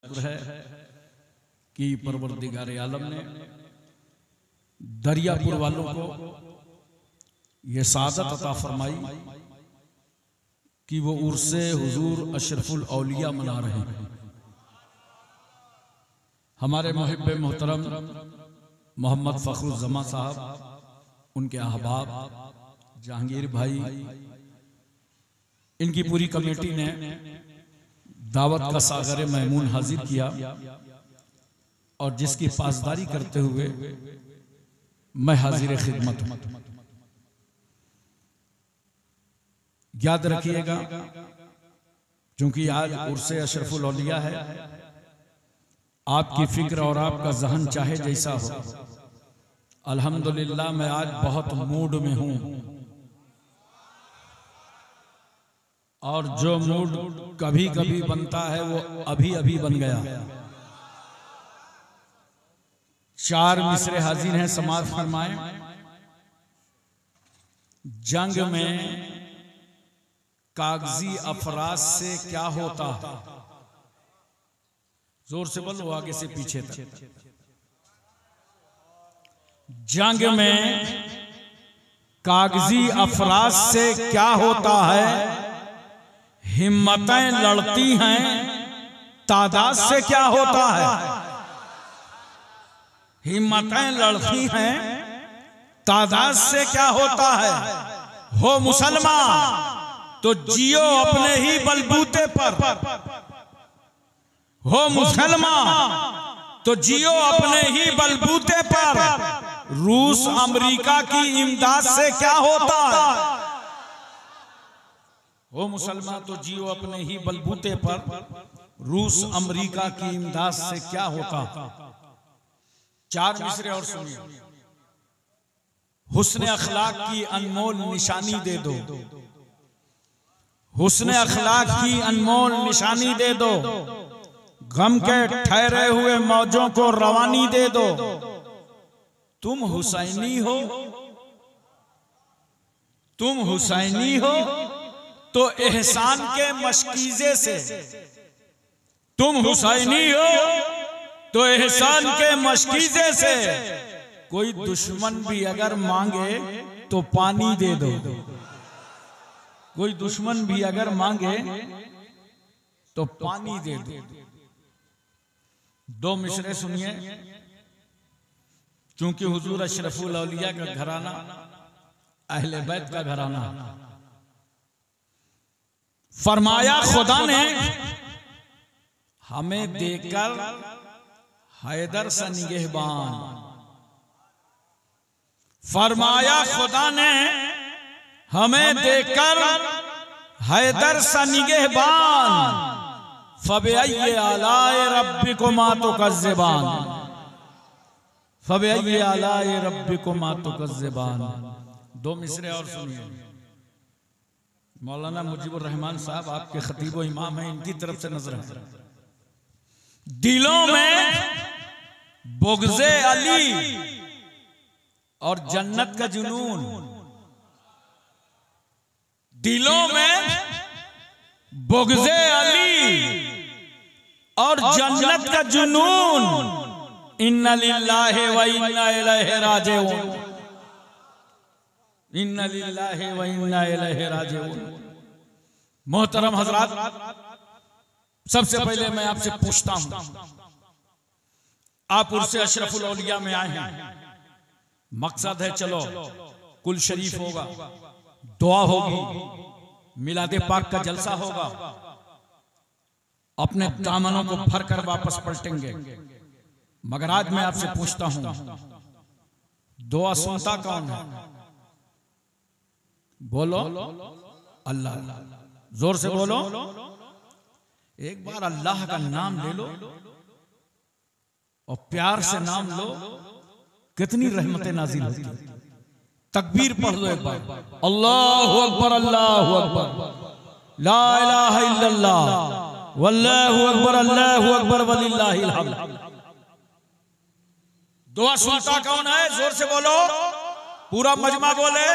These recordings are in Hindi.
शुक्र है कि परवरदिगार आलम ने दरियापुर वालों को ये सादत अता फरमाई कि वो उर्से हुजूर अशरफुल औलिया मना रहे हैं। हमारे मुहिब्बे मोहतरम मोहम्मद फखरुज़्ज़मा साहब, उनके अहबाब जहांगीर भाई, इनकी पूरी कमेटी ने दावत का सागर महमून हाजिर किया और जिसकी पासदारी करते हुए मैं हाजिर खिदमत हूं। याद रखिएगा, क्योंकि आज उर्से अशरफुल औलिया है, आपकी फिक्र और आपका जहन चाहे जैसा हो, अल्हम्दुलिल्लाह मैं आज बहुत मूड में हूं और जो मूड कभी कभी बनता है वो अभी अभी बन गया। 4 मिसरे हाजिर हैं, समाज फरमाएं। जंग में कागजी अफराज से क्या होता है? जोर से बोलो, आगे से पीछे तक। जंग में कागजी अफराज से क्या होता है? हिम्मतें लड़ती हैं, तादाद से क्या होता है? हिम्मतें लड़ती हैं, तादाद से क्या होता है? हो मुसलमान तो जियो अपने ही बलबूते पर, हो मुसलमान तो जियो अपने ही बलबूते पर। रूस अमेरिका की इमदाद से क्या होता है? हो मुसलमान तो जियो अपने ही बलबूते पर, रूस अमेरिका की इमदाद से क्या होता। 4 मिसरे और सुनिए। हुस्न अखलाक की अनमोल निशानी दे दो, हुस्न अखलाक की अनमोल निशानी दे दो। गम के ठहरे हुए मौजों को रवानी दे दो। तुम हुसैनी हो, तुम हुसैनी हो तो एहसान के मशकीजे से, तुम हुसैनी हो तो एहसान के मशकीजे से। कोई दुश्मन भी अगर मांगे तो पानी दे दो, कोई दुश्मन भी अगर मांगे तो पानी दे दो। 2 मिसरे सुनिए। चूंकि हुजूर अशरफुल औलिया का घराना अहले बैत का घराना, फरमाया खुदा ने हमें देकर हैदर सा निगहबान, फरमाया खुदा ने हमें देकर हैदर सा निगहबान। फबिअय्यि आलाए रब्बिकुमा तुकज़्ज़िबान, फबिअय्यि आलाए रब्बिकुमा तुकज़्ज़िबान। 2 मिसरे और सुनिए। मौलाना मुजीबुर रहमान साहब आपके खतीब व इमाम हैं, इनकी तरफ से नजर है। दिलों में बुग़्ज़े अली और जन्नत का जुनून, दिलों में बुग़्ज़े अली और जन्नत का जुनून। इन्ना लिल्लाहि व इन्ना इलैहि राजिऊन, इन्ना लिल्लाहि व इन्ना इलैहि राजिऊन। मोहतरम हजरात, सबसे पहले मैं आपसे पूछता हूं, आप उर्से अशरफुल औलिया में आए हैं, मकसद है चलो कुल शरीफ होगा, दुआ होगी, मिलादे पाक का जलसा होगा, अपने दामनों को भर कर वापस पलटेंगे। मगर आज मैं आपसे पूछता हूं, दुआ सुनता कौन है? बोलो अल्लाह। जोर से बोलो। एक बार अल्लाह का नाम ले लो और प्यार से नाम लो, कितनी रहमतें नाजिल होती हैं। तकबीर पढ़ लो एक बार, अल्लाहु अकबर, अल्लाहु अकबर, ला इलाहा इल्लल्लाह, वल्लाहु अकबर, अल्लाहु अकबर, वलिल्लाहिल हम्द। दुआ सुनता कौन है? जोर से बोलो, पूरा मजमा बोले।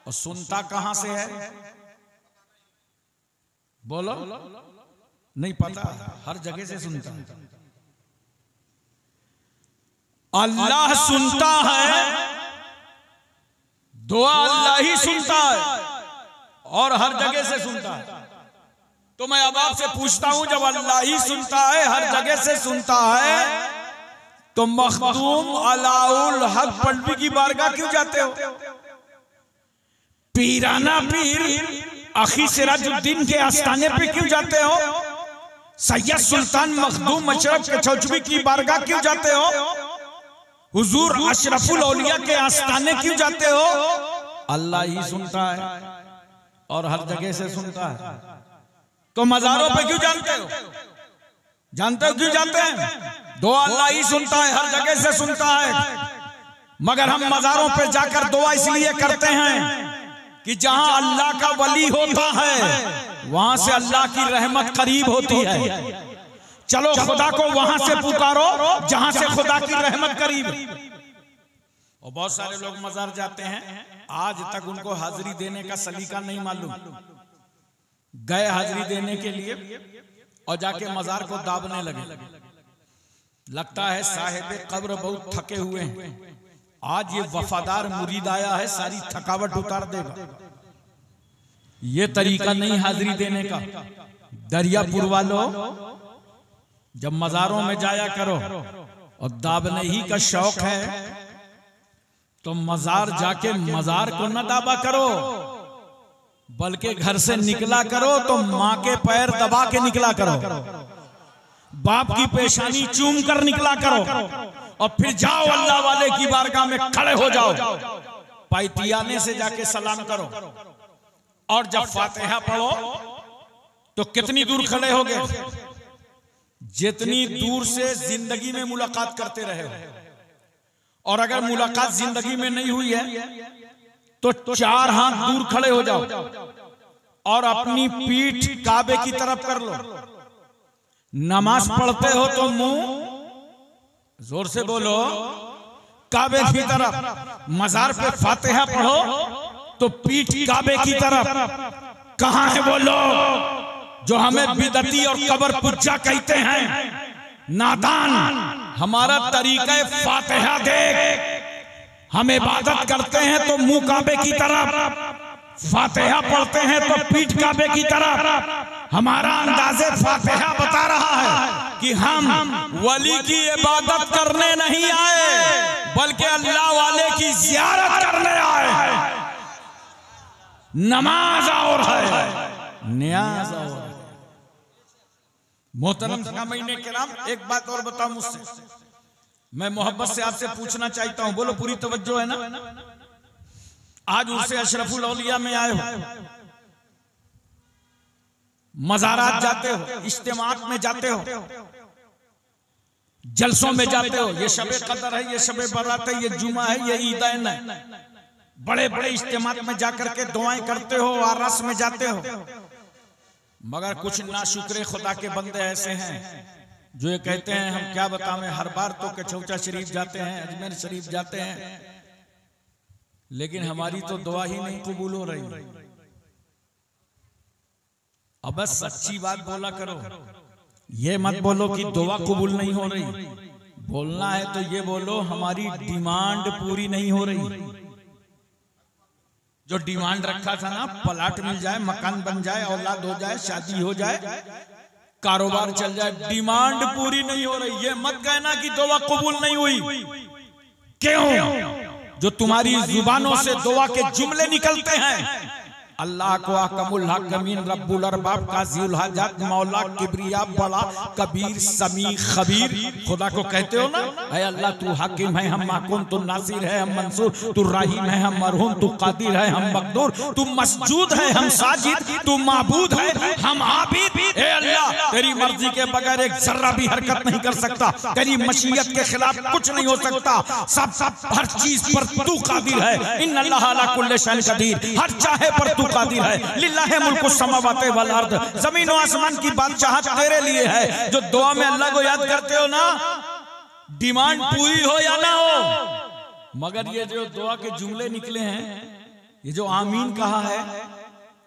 और सुनता कहां से है? बोलो नहीं पता, हर जगह से सुनता है। अल्लाह सुनता है, दुआ अल्लाह ही सुनता है और हर जगह से सुनता है। तो मैं अब आपसे पूछता हूं, जब अल्लाह ही सुनता है, हर जगह से सुनता है, तो मखदूम अलाउल हक पलवी की बारगाह क्यों जाते हो? पीराना पीर अखी सिराजुद्दीन के आस्थाने पे क्यों जाते हो? सैयद सुल्तान मखदूम अशरफ के चौचवी की बारगाह क्यों जाते हो? हुजूर अशरफुल औलिया के आस्थाने क्यों जाते हो? अल्लाह ही सुनता है और हर जगह से सुनता है। तो मजारों पे क्यों जानते हो? जानते हो क्यों जाते हैं? दुआ अल्लाह ही सुनता है, हर जगह से सुनता है। मगर हम मजारों पे जाकर दुआ इसलिए करते हैं कि जहां अल्लाह का वली होता है वहां से अल्लाह की रहमत करीब होती है। चलो खुदा को वहां से पुकारो जहां से खुदा की रहमत करीब। और बहुत सारे लोग मजार जाते हैं, आज तक उनको हाजिरी देने का सलीका नहीं मालूम। गए हाजिरी देने के लिए और जाके मजार को दाबने लगे। लगता है साहिब कब्र बहुत थके हुए हैं, आज ये वफादार मुरीद आया है, सारी थकावट उतार देगा। ये तरीका नहीं हाजिरी देने का। दरियापुर वालों, जब मजारों में जाया करो और दाबने ही का शौक है तो मजार जाके मजार को न दाबा करो, बल्कि घर से निकला करो तो माँ के पैर दबा के निकला करो, बाप की पेशानी चूम कर निकला करो और फिर जाओ अल्लाह वाले की बारगाह में खड़े हो जाओ। पैतियाने से जाके सलाम करो और जब फातिहा पढ़ो तो कितनी दूर खड़े हो गए? जितनी दूर से जिंदगी में मुलाकात करते रहे हो। और अगर मुलाकात जिंदगी में नहीं हुई है तो 4 हाथ दूर खड़े हो जाओ और अपनी पीठ काबे की तरफ कर लो। नमाज पढ़ते हो तो मुंह जोर से बोलो काबे की तरफ। मजार पे फातिहा पढ़ो तो पीठ काबे की तरफ। कहां है वो लोग जो हमें बिदती और कब्र पुज्जा कहते हैं? नादान, हमारा तरीका फातिहा देख। हम इबादत करते हैं तो मुंह काबे की तरफ, फातिहा पढ़ते हैं तो पीठ काबे की तरफ। हमारा अंदाजे फातिहा बता रहा है कि हम वली की इबादत करने नहीं आए, बल्कि अल्लाह वाले की ज़ियारत करने आए हैं। नमाज और है, नियाज और है। मोहतरम सामईन किराम, एक बात और बताओ मुझसे, मैं मोहब्बत से आपसे पूछना चाहता हूं, बोलो पूरी तवज्जो है ना? आज उससे अशरफुल औलिया में आए हो, मज़ारात जाते हो, इज्तिमात में जाते हो, जलसों में जाते हो। ये शबे कदर है, ये शबे बारात है, ये जुमा है, ये ईदैन है। बड़े बड़े इज्तिमात में जाकर के दुआएं करते हो, आरस में जाते हो। मगर कुछ नाशुक्रे खुदा के बंदे ऐसे हैं जो ये कहते हैं हम क्या बताएं, हर बार तो कचौचा शरीफ जाते हैं, अजमेर शरीफ जाते हैं, लेकिन हमारी तो दुआ ही नहीं कबूल हो रही। अब बस सच्ची बात बोला करो, ये मत बोलो कि दुआ कबूल नहीं हो रही। बोलना है तो ये बोलो हमारी डिमांड पूरी नहीं हो रही। जो डिमांड रखा था ना, प्लाट मिल जाए, मकान बन जाए, औलाद हो जाए, शादी हो जाए, कारोबार चल जाए, डिमांड पूरी नहीं हो रही। ये मत कहना कि दुआ कबूल नहीं हुई। क्यों? जो तुम्हारी जुबानों से दुआ के जुमले निकलते हैं, अल्लाह को अकमुल हकीमीन रब्बुल अरबाब काज़िउल हाजात मौला किबरिया बड़ा कबीर समी खबीर। खुदा को कहते हो ना, ऐ अल्लाह तू हाकिम है, हम माकूम, तू नासिर है, हम मंसूर, तू रहीम है, हम मरहूम, तू कादिर है, हम मकदूर, तू मसजूद है, हम साजिद, तू माबूद है, हम आबिद। ऐ अल्लाह, तेरी मर्जी के बगैर एक जर्रा भी हरकत नहीं कर सकता, तेरी मशीयत के खिलाफ कुछ नहीं हो सकता। सब हर चीज पर तू कादिर है। इन अल्लाह अला कुल्ली शैइन कदीर, हर चाहे पर तू कादिर है। लिल्लाहि मुल्कु समावाति वल अर्द, जमीन और आसमान की बादशाहत तेरे लिए है। जो दुआ में अल्लाह को याद करते हो ना, डिमांड पूरी हो या ना हो, मगर ये जो दुआ के जुमले निकले हैं, ये जो आमीन कहा है,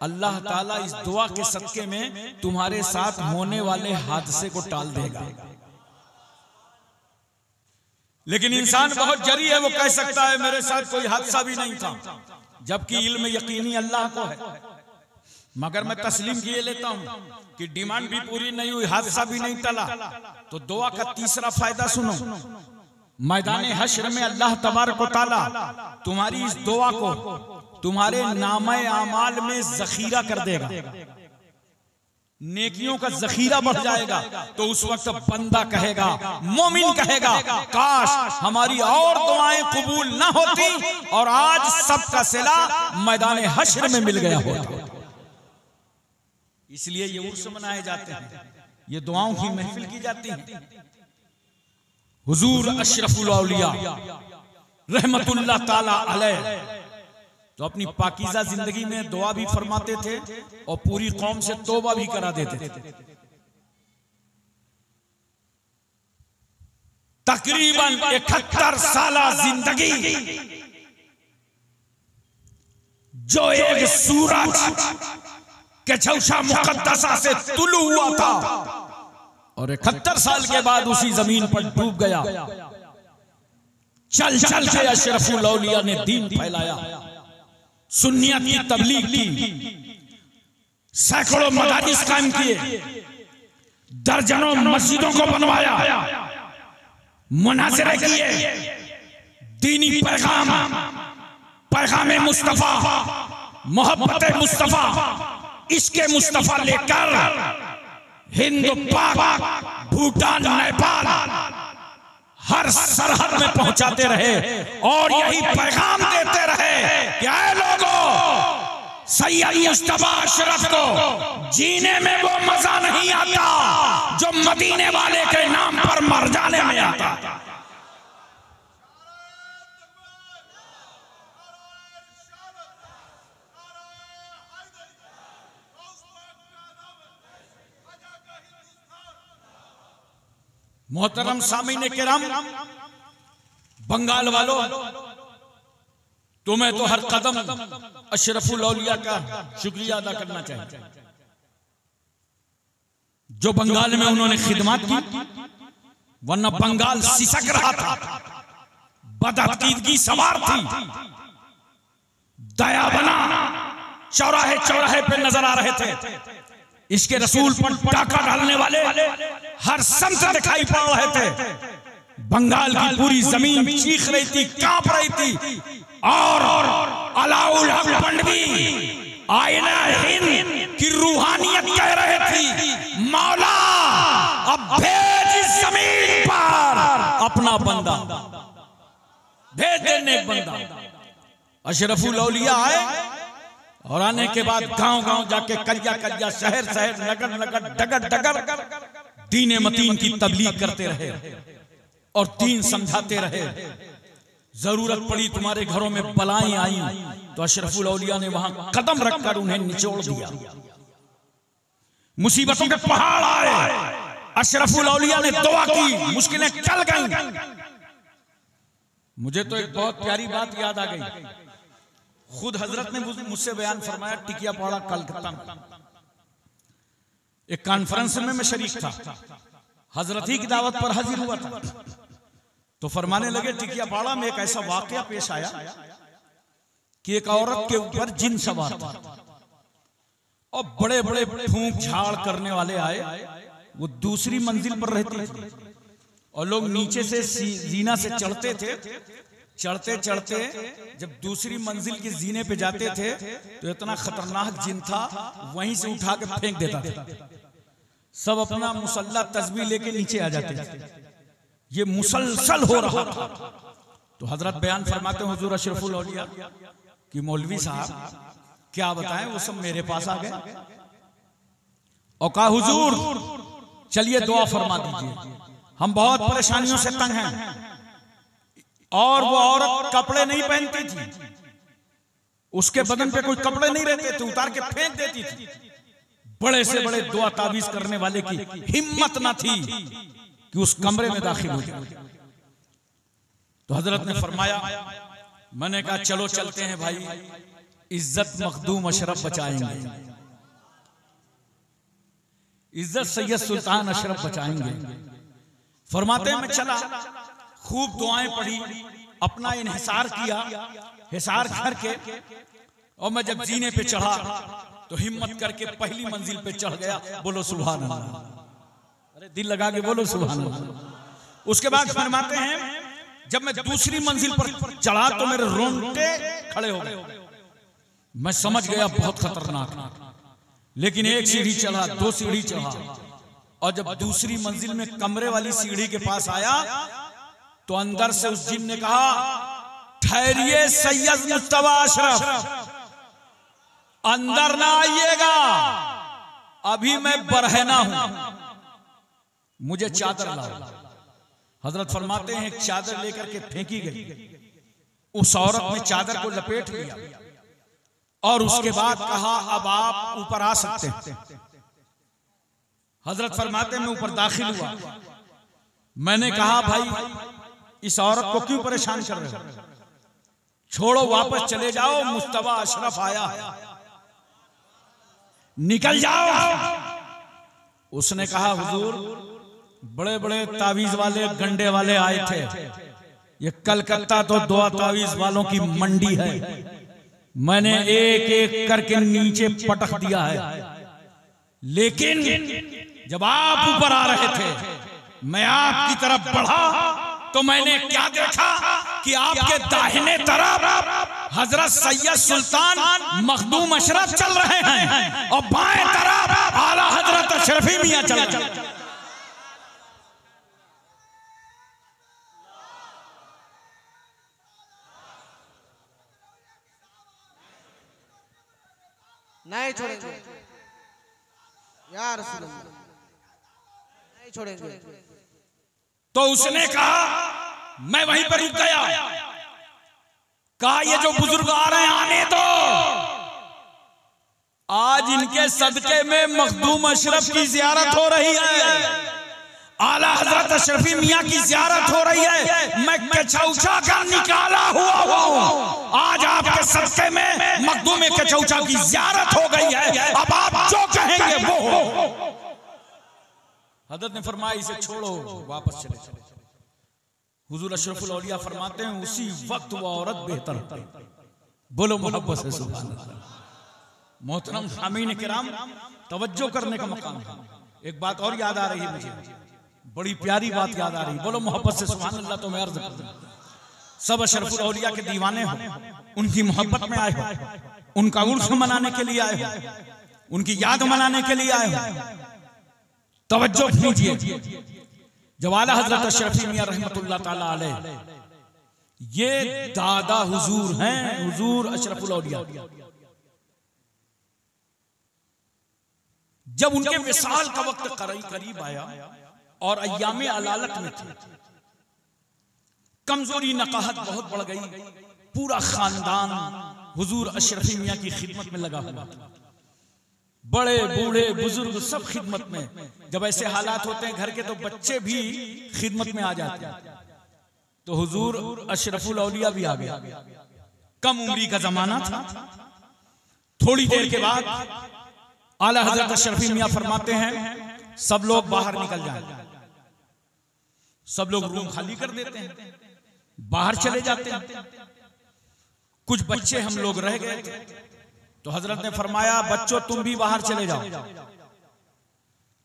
अल्लाह ताला इस दुआ के सदके में तुम्हारे साथ होने वाले हादसे को टाल देगा। लेकिन इंसान बहुत जरी है, वो कह सकता है मेरे साथ कोई हादसा भी नहीं था, जबकि इल्म यकीनी अल्लाह को है। मगर मैं तस्लीम किए लेता हूं कि डिमांड भी पूरी नहीं हुई, हादसा भी नहीं टला, तो दुआ का तीसरा फायदा सुनो। मैदान हश्र में अल्लाह तबारक व तआला तुम्हारी इस दुआ को तुम्हारे नामे आमाल में जखीरा कर देगा, नेकियों का जखीरा बढ़ जाएगा। तो उस वक्त बंदा कहेगा, मोमिन कहेगा, काश हमारी और दुआएं कबूल ना होती और आज सबका सिला मैदान हश्र में मिल गया होता। इसलिए ये उर्स मनाए जाते हैं, ये दुआओं की महफिल की जाती है। हुजूर अशरफुल औलिया रहमतुल्लाह ताला अलैह तो अपनी पाकीज़ा जिंदगी में दुआ भी फरमाते थे और पूरी कौम से तौबा भी करा देते थे। तकरीबन 71 साला जिंदगी जो एक सूरज के झौशा मुकद्दसा से तुलू हुआ था और 71 साल के बाद उसी जमीन पर डूब गया। चल चल के अशरफुल औलिया ने दीन फैलाया, सुन्नियत की तबलीग की, सैकड़ों मदारिस कायम किए, दर्जनों मस्जिदों को बनवाया, मुनाज़िरे किए, दीनी पैगाम मुस्तफा, मोहब्बत मुस्तफा, इसके मुस्तफा लेकर हिंद, पाक, भूटान, नेपाल हर सरहद में पहुंचाते रहे और यही पैगाम देते रहे कि ऐ लोगों, सैयद मुस्तफा अशरफ को जीने में वो मजा नहीं आता जो मदीने वाले के नाम पर मर जाने में आता। मोहतरम सामीने किराम, बंगाल वालों, तुम्हें तो हर कदम अशरफुल औलिया का शुक्रिया अदा करना चाहिए। जो बंगाल में उन्होंने खिदमत की, वरना बंगाल सिसक रहा था, बदअकीदगी सवार थी, दया बना चौराहे चौराहे पे नजर आ रहे थे। इसके रसूल पर डाका डालने वाले हर संत दिखाई पड़ रहे थे। बंगाल की पूरी जमीन चीख रही थी, कांप रही थी और अलाउल हक पंडवी आईना हिंद की रूहानियत कह रहे थी, मौला अब भेज इस जमीन पर अपना बंदा, भेज देने एक बंदा। अशरफुल औलिया आए और आने के बाद गांव गांव जाके, करिया करिया, शहर शहर, नगर नगर, डगर डगर दीन मतीन की तबलीग करते रहे और दीन समझाते रहे। जरूरत पड़ी, तुम्हारे घरों में बलाएं आई तो अशरफुल औलिया ने वहां कदम रखकर उन्हें निचोड़ दिया। मुसीबतों के पहाड़ आए, अशरफुल औलिया ने दुआ की, मुश्किलें टल गईं। मुझे तो एक बहुत प्यारी बात याद आ गई, खुद हजरत ने मुझसे बयान फरमाया। टिकिया पाड़ा कलकत्ता में एक कॉन्फ्रेंस में मैं शरीक था, हजरत ही की दावत पर हाजिर हुआ था। तो फरमाने लगे, टिकिया पाड़ा में एक ऐसा वाकया पेश आया कि एक औरत के ऊपर जिन सवार था और बड़े बड़े फूंक झाड़ करने वाले आए। वो दूसरी मंजिल पर रहती थी और लोग नीचे से जीना से चढ़ते थे। चढ़ते चढ़ते जब दूसरी मंजिल की जीने पे जाते थे तो इतना खतरनाक जिन था, वहीं से उठा के फेंक देता था। सब अपना मुसल्ला तस्बीह लेके नीचे आ जाते थे। ये मुसलसल हो रहा था। तो हजरत बयान फरमाते हैं हुजूर अशरफुल औलिया कि मौलवी साहब क्या बताएं, वो सब मेरे पास आ गए और कहा, हुजूर चलिए दुआ फरमा दीजिए, हम बहुत परेशानियों से तंग हैं। और वो औरत कपड़े नहीं पहनती थी, उसके बदन पे कोई कपड़े नहीं रहते थे, उतार के फेंक देती थी। बड़े से बड़े दुआ ताबीज करने वाले की हिम्मत ना थी कि उस कमरे में दाखिल हो जाए। तो हजरत ने फरमाया, मैंने कहा चलो चलते हैं भाई, इज्जत मखदूम अशरफ बचाएंगे, इज्जत सैयद सुल्तान अशरफ बचाएंगे। फरमाते हैं मैं चला, खूब दुआएं पढ़ी, अपना इन्हिसार किया, हिसार करके, और मैं जब जीने पे चढ़ा तो हिम्मत करके पहली मंजिल पे चढ़ गया। बोलो सुभान अल्लाह, अरे दिल लगा के बोलो सुभान अल्लाह। उसके बाद फरमाते हैं जब मैं दूसरी मंजिल पर चढ़ा तो मेरे रोंगटे खड़े हो गए। मैं समझ गया बहुत खतरनाक, लेकिन एक सीढ़ी चढ़ा, दो सीढ़ी चढ़ा, और जब दूसरी मंजिल में कमरे वाली सीढ़ी के पास आया तो अंदर से उस जिन ने कहा, ठहरिए सैयद मुस्तफा अशरफ, अंदर ना आइएगा, अभी मैं बरहना हूं, मुझे चादर लाओ। हजरत फरमाते हैं एक चादर लेकर के फेंकी गई, उस औरत ने चादर को लपेट लिया और उसके बाद कहा अब आप ऊपर आ सकते हैं। हजरत फरमाते हैं मैं ऊपर दाखिल हुआ, मैंने कहा भाई इस औरत को क्यों परेशान कर रहे हो, छोड़ो वापस चले जाओ, मुस्तफा अशरफ आया, निकल जाओ। उसने कहा हुजूर बड़े बड़े तावीज वाले गंडे वाले आए थे, ये कलकत्ता तो दुआ तावीज वालों की मंडी है, मैंने एक एक करके नीचे पटक दिया है, लेकिन जब आप ऊपर आ रहे थे मैं आपकी तरफ बढ़ा तो मैंने क्या देखा कि आपके दाहिने तरफ हजरत सैयद सुल्तान मखदूम अशरफ चल रहे हैं और बाएं तरफ आला हजरत अशरफी मियां चल रहे हैं। नहीं छोड़ेंगे यार, नहीं छोड़ेंगे। तो उसने कहा, मैं वहीं पर रुक गया, कहा ये जो बुजुर्ग आ रहे हैं आने दो, आज इनके सदके में मखदूम अशरफ की जियारत हो रही है, आला हजरत अशरफी मियां की जियारत हो रही है, मैं कचौचा का निकाला हुआ हूं, आज आपके सदके में मखदूम कचौचा की जियारत हो गई है, अब आप जो कहेंगे वो हो। हजरत ने फरमाया इसे छोड़ो, वापस चले। हुजूर अशरफुल औलिया फरमाते हैं उसी वक्त वो औरत बेहतर। बोलो मोहब्बत से सुभान अल्लाह। मोहतरम सामीन किराम, तवज्जो करने का मकाम है। एक बात और याद आ रही है मुझे, बड़ी प्यारी बात याद आ रही, बोलो मोहब्बत से सुभान अल्लाह। तो मैं अर्ज करता हूं सब अशरफुल औलिया के दीवाने हो, उनकी मोहब्बत में आए हो, उनका उर्स मनाने के लिए आए हो, उनकी याद मनाने के लिए आए हो। तवज्जो कीजिए, जब आला हजरत अशरफी मियां रहमतुल्लाह ताला अलैह, ये दादा हुजूर हैं, हुजूर अशरफुल औलिया, जब उनके विसाल का वक्त करीब आया और अय्यामे अलालत में थे, कमजोरी नकाहत बहुत बढ़ गई, पूरा खानदान हुजूर अशरफी मियां की खिदमत में लगा हुआ था, बड़े बूढ़े बुजुर्ग सब खिदमत में। जब ऐसे हालात होते हैं घर के तो बच्चे भी खिदमत में आ जाते हैं, तो हुजूर अशरफुल औलिया भी आ गया। कम उम्री का जमाना था। थोड़ी देर के बाद आला हजरत अशरफी मियां फरमाते हैं सब लोग बाहर निकल जाएं। सब लोग रूम खाली कर देते हैं, बाहर चले जाते हैं। कुछ बच्चे हम लोग रह गए थे, तो हजरत ने फरमाया बच्चों तुम भी बाहर चले जाओ।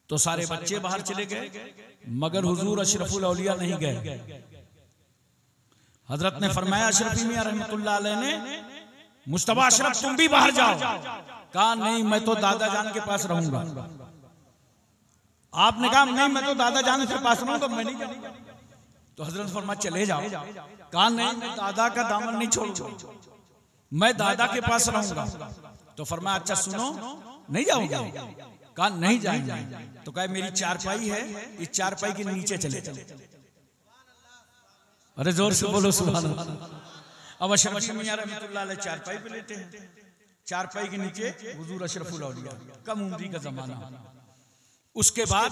तो सारे बच्चे बाहर चले गए, मगर हुजूर अशरफुल औलिया नहीं गए। हजरत ने फरमाया अशरफी मियां रहमतुल्लाह अलैह ने, मुस्तफा अशरफ तुम भी बाहर जाओ। कहा नहीं मैं तो दादा जान के पास रहूंगा। आपने कहा नहीं मैं तो दादा जान के पास रहूंगा, मैं नहीं जाऊंगा। तो हजरत फरमाया चले जाओ। कहा नहीं मैं दादा का दामन नहीं छोड़ूंगा, मैं दादा के पास रहूंगा। तो फरमाया अच्छा सुनो नहीं जाओगे? कहा नहीं जाएंगे। तो कहा मेरी चारपाई है, इस चारपाई के नीचे चले जाओ। अरे जोर से बोलो सुभान अल्लाह। अब अशरफी मियां रहमतुल्लाह अलैह चारपाई पे लेते हैं, चारपाई के नीचे हुजूर अशरफुल औलिया, कम उम्री का जमाना। उसके बाद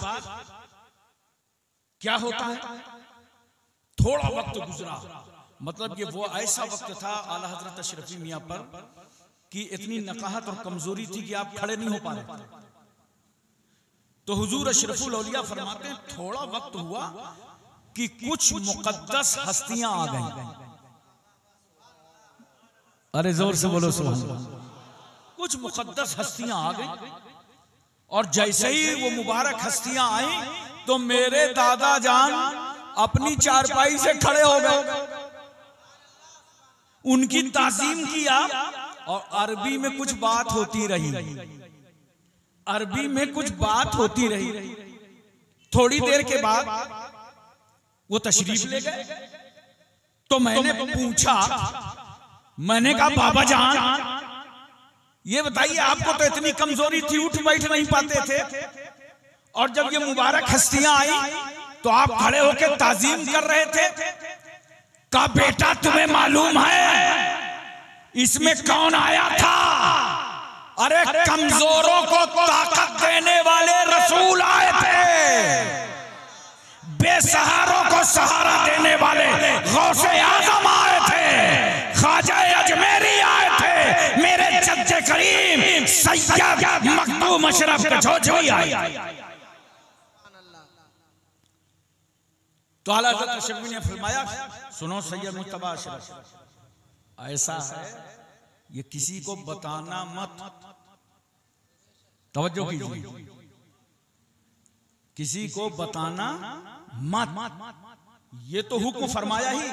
क्या होता है, थोड़ा वक्त गुजरा, मतलब ये वो ऐसा वक्त था आला हजरत अशरफी मियां पर कि इतनी नकाहत और कमजोरी थी कि आप खड़े नहीं हो पा रहे। तो हुजूर अशरफुल औलिया फरमाते हैं थोड़ा वक्त हुआ कि कुछ मुकद्दस हस्तियां आ गईं। अरे जोर से बोलो सुभान अल्लाह। कुछ मुकद्दस हस्तियां आ गईं और जैसे ही वो मुबारक हस्तियां आई तो मेरे दादा जान अपनी चारपाई से खड़े हो गए, उनकी ताज़ीम किया और अरबी में कुछ बात होती रही, अरबी में कुछ बात होती रही। थोड़ी देर के बाद वो तशरीफ ले गए। तो मैंने पूछा, मैंने कहा बाबा जान ये बताइए आपको तो इतनी कमजोरी थी, उठ बैठ नहीं पाते थे, और जब ये मुबारक हस्तियां आई तो आप खड़े होकर ताजीम कर रहे थे। का बेटा तुम्हें मालूम है इसमें कौन आया था? अरे कमजोरों को ताकत देने वाले रसूल आए थे, बेसहारों को सहारा देने वाले गौसे आजम आए थे, ख्वाजा अजमेरी आए थे, मेरे जद्दे करीम सैयद मखदूम अशरफ कचौझी आए। तो आला हज़रत अशरफी ने फरमाया, सुनो सैयद मुज्तबा अशरफ, ऐसा है ये किसी को बताना मत, तवज्जो कीजिए, किसी को बताना मत। ये तो हुक्म फरमाया ही,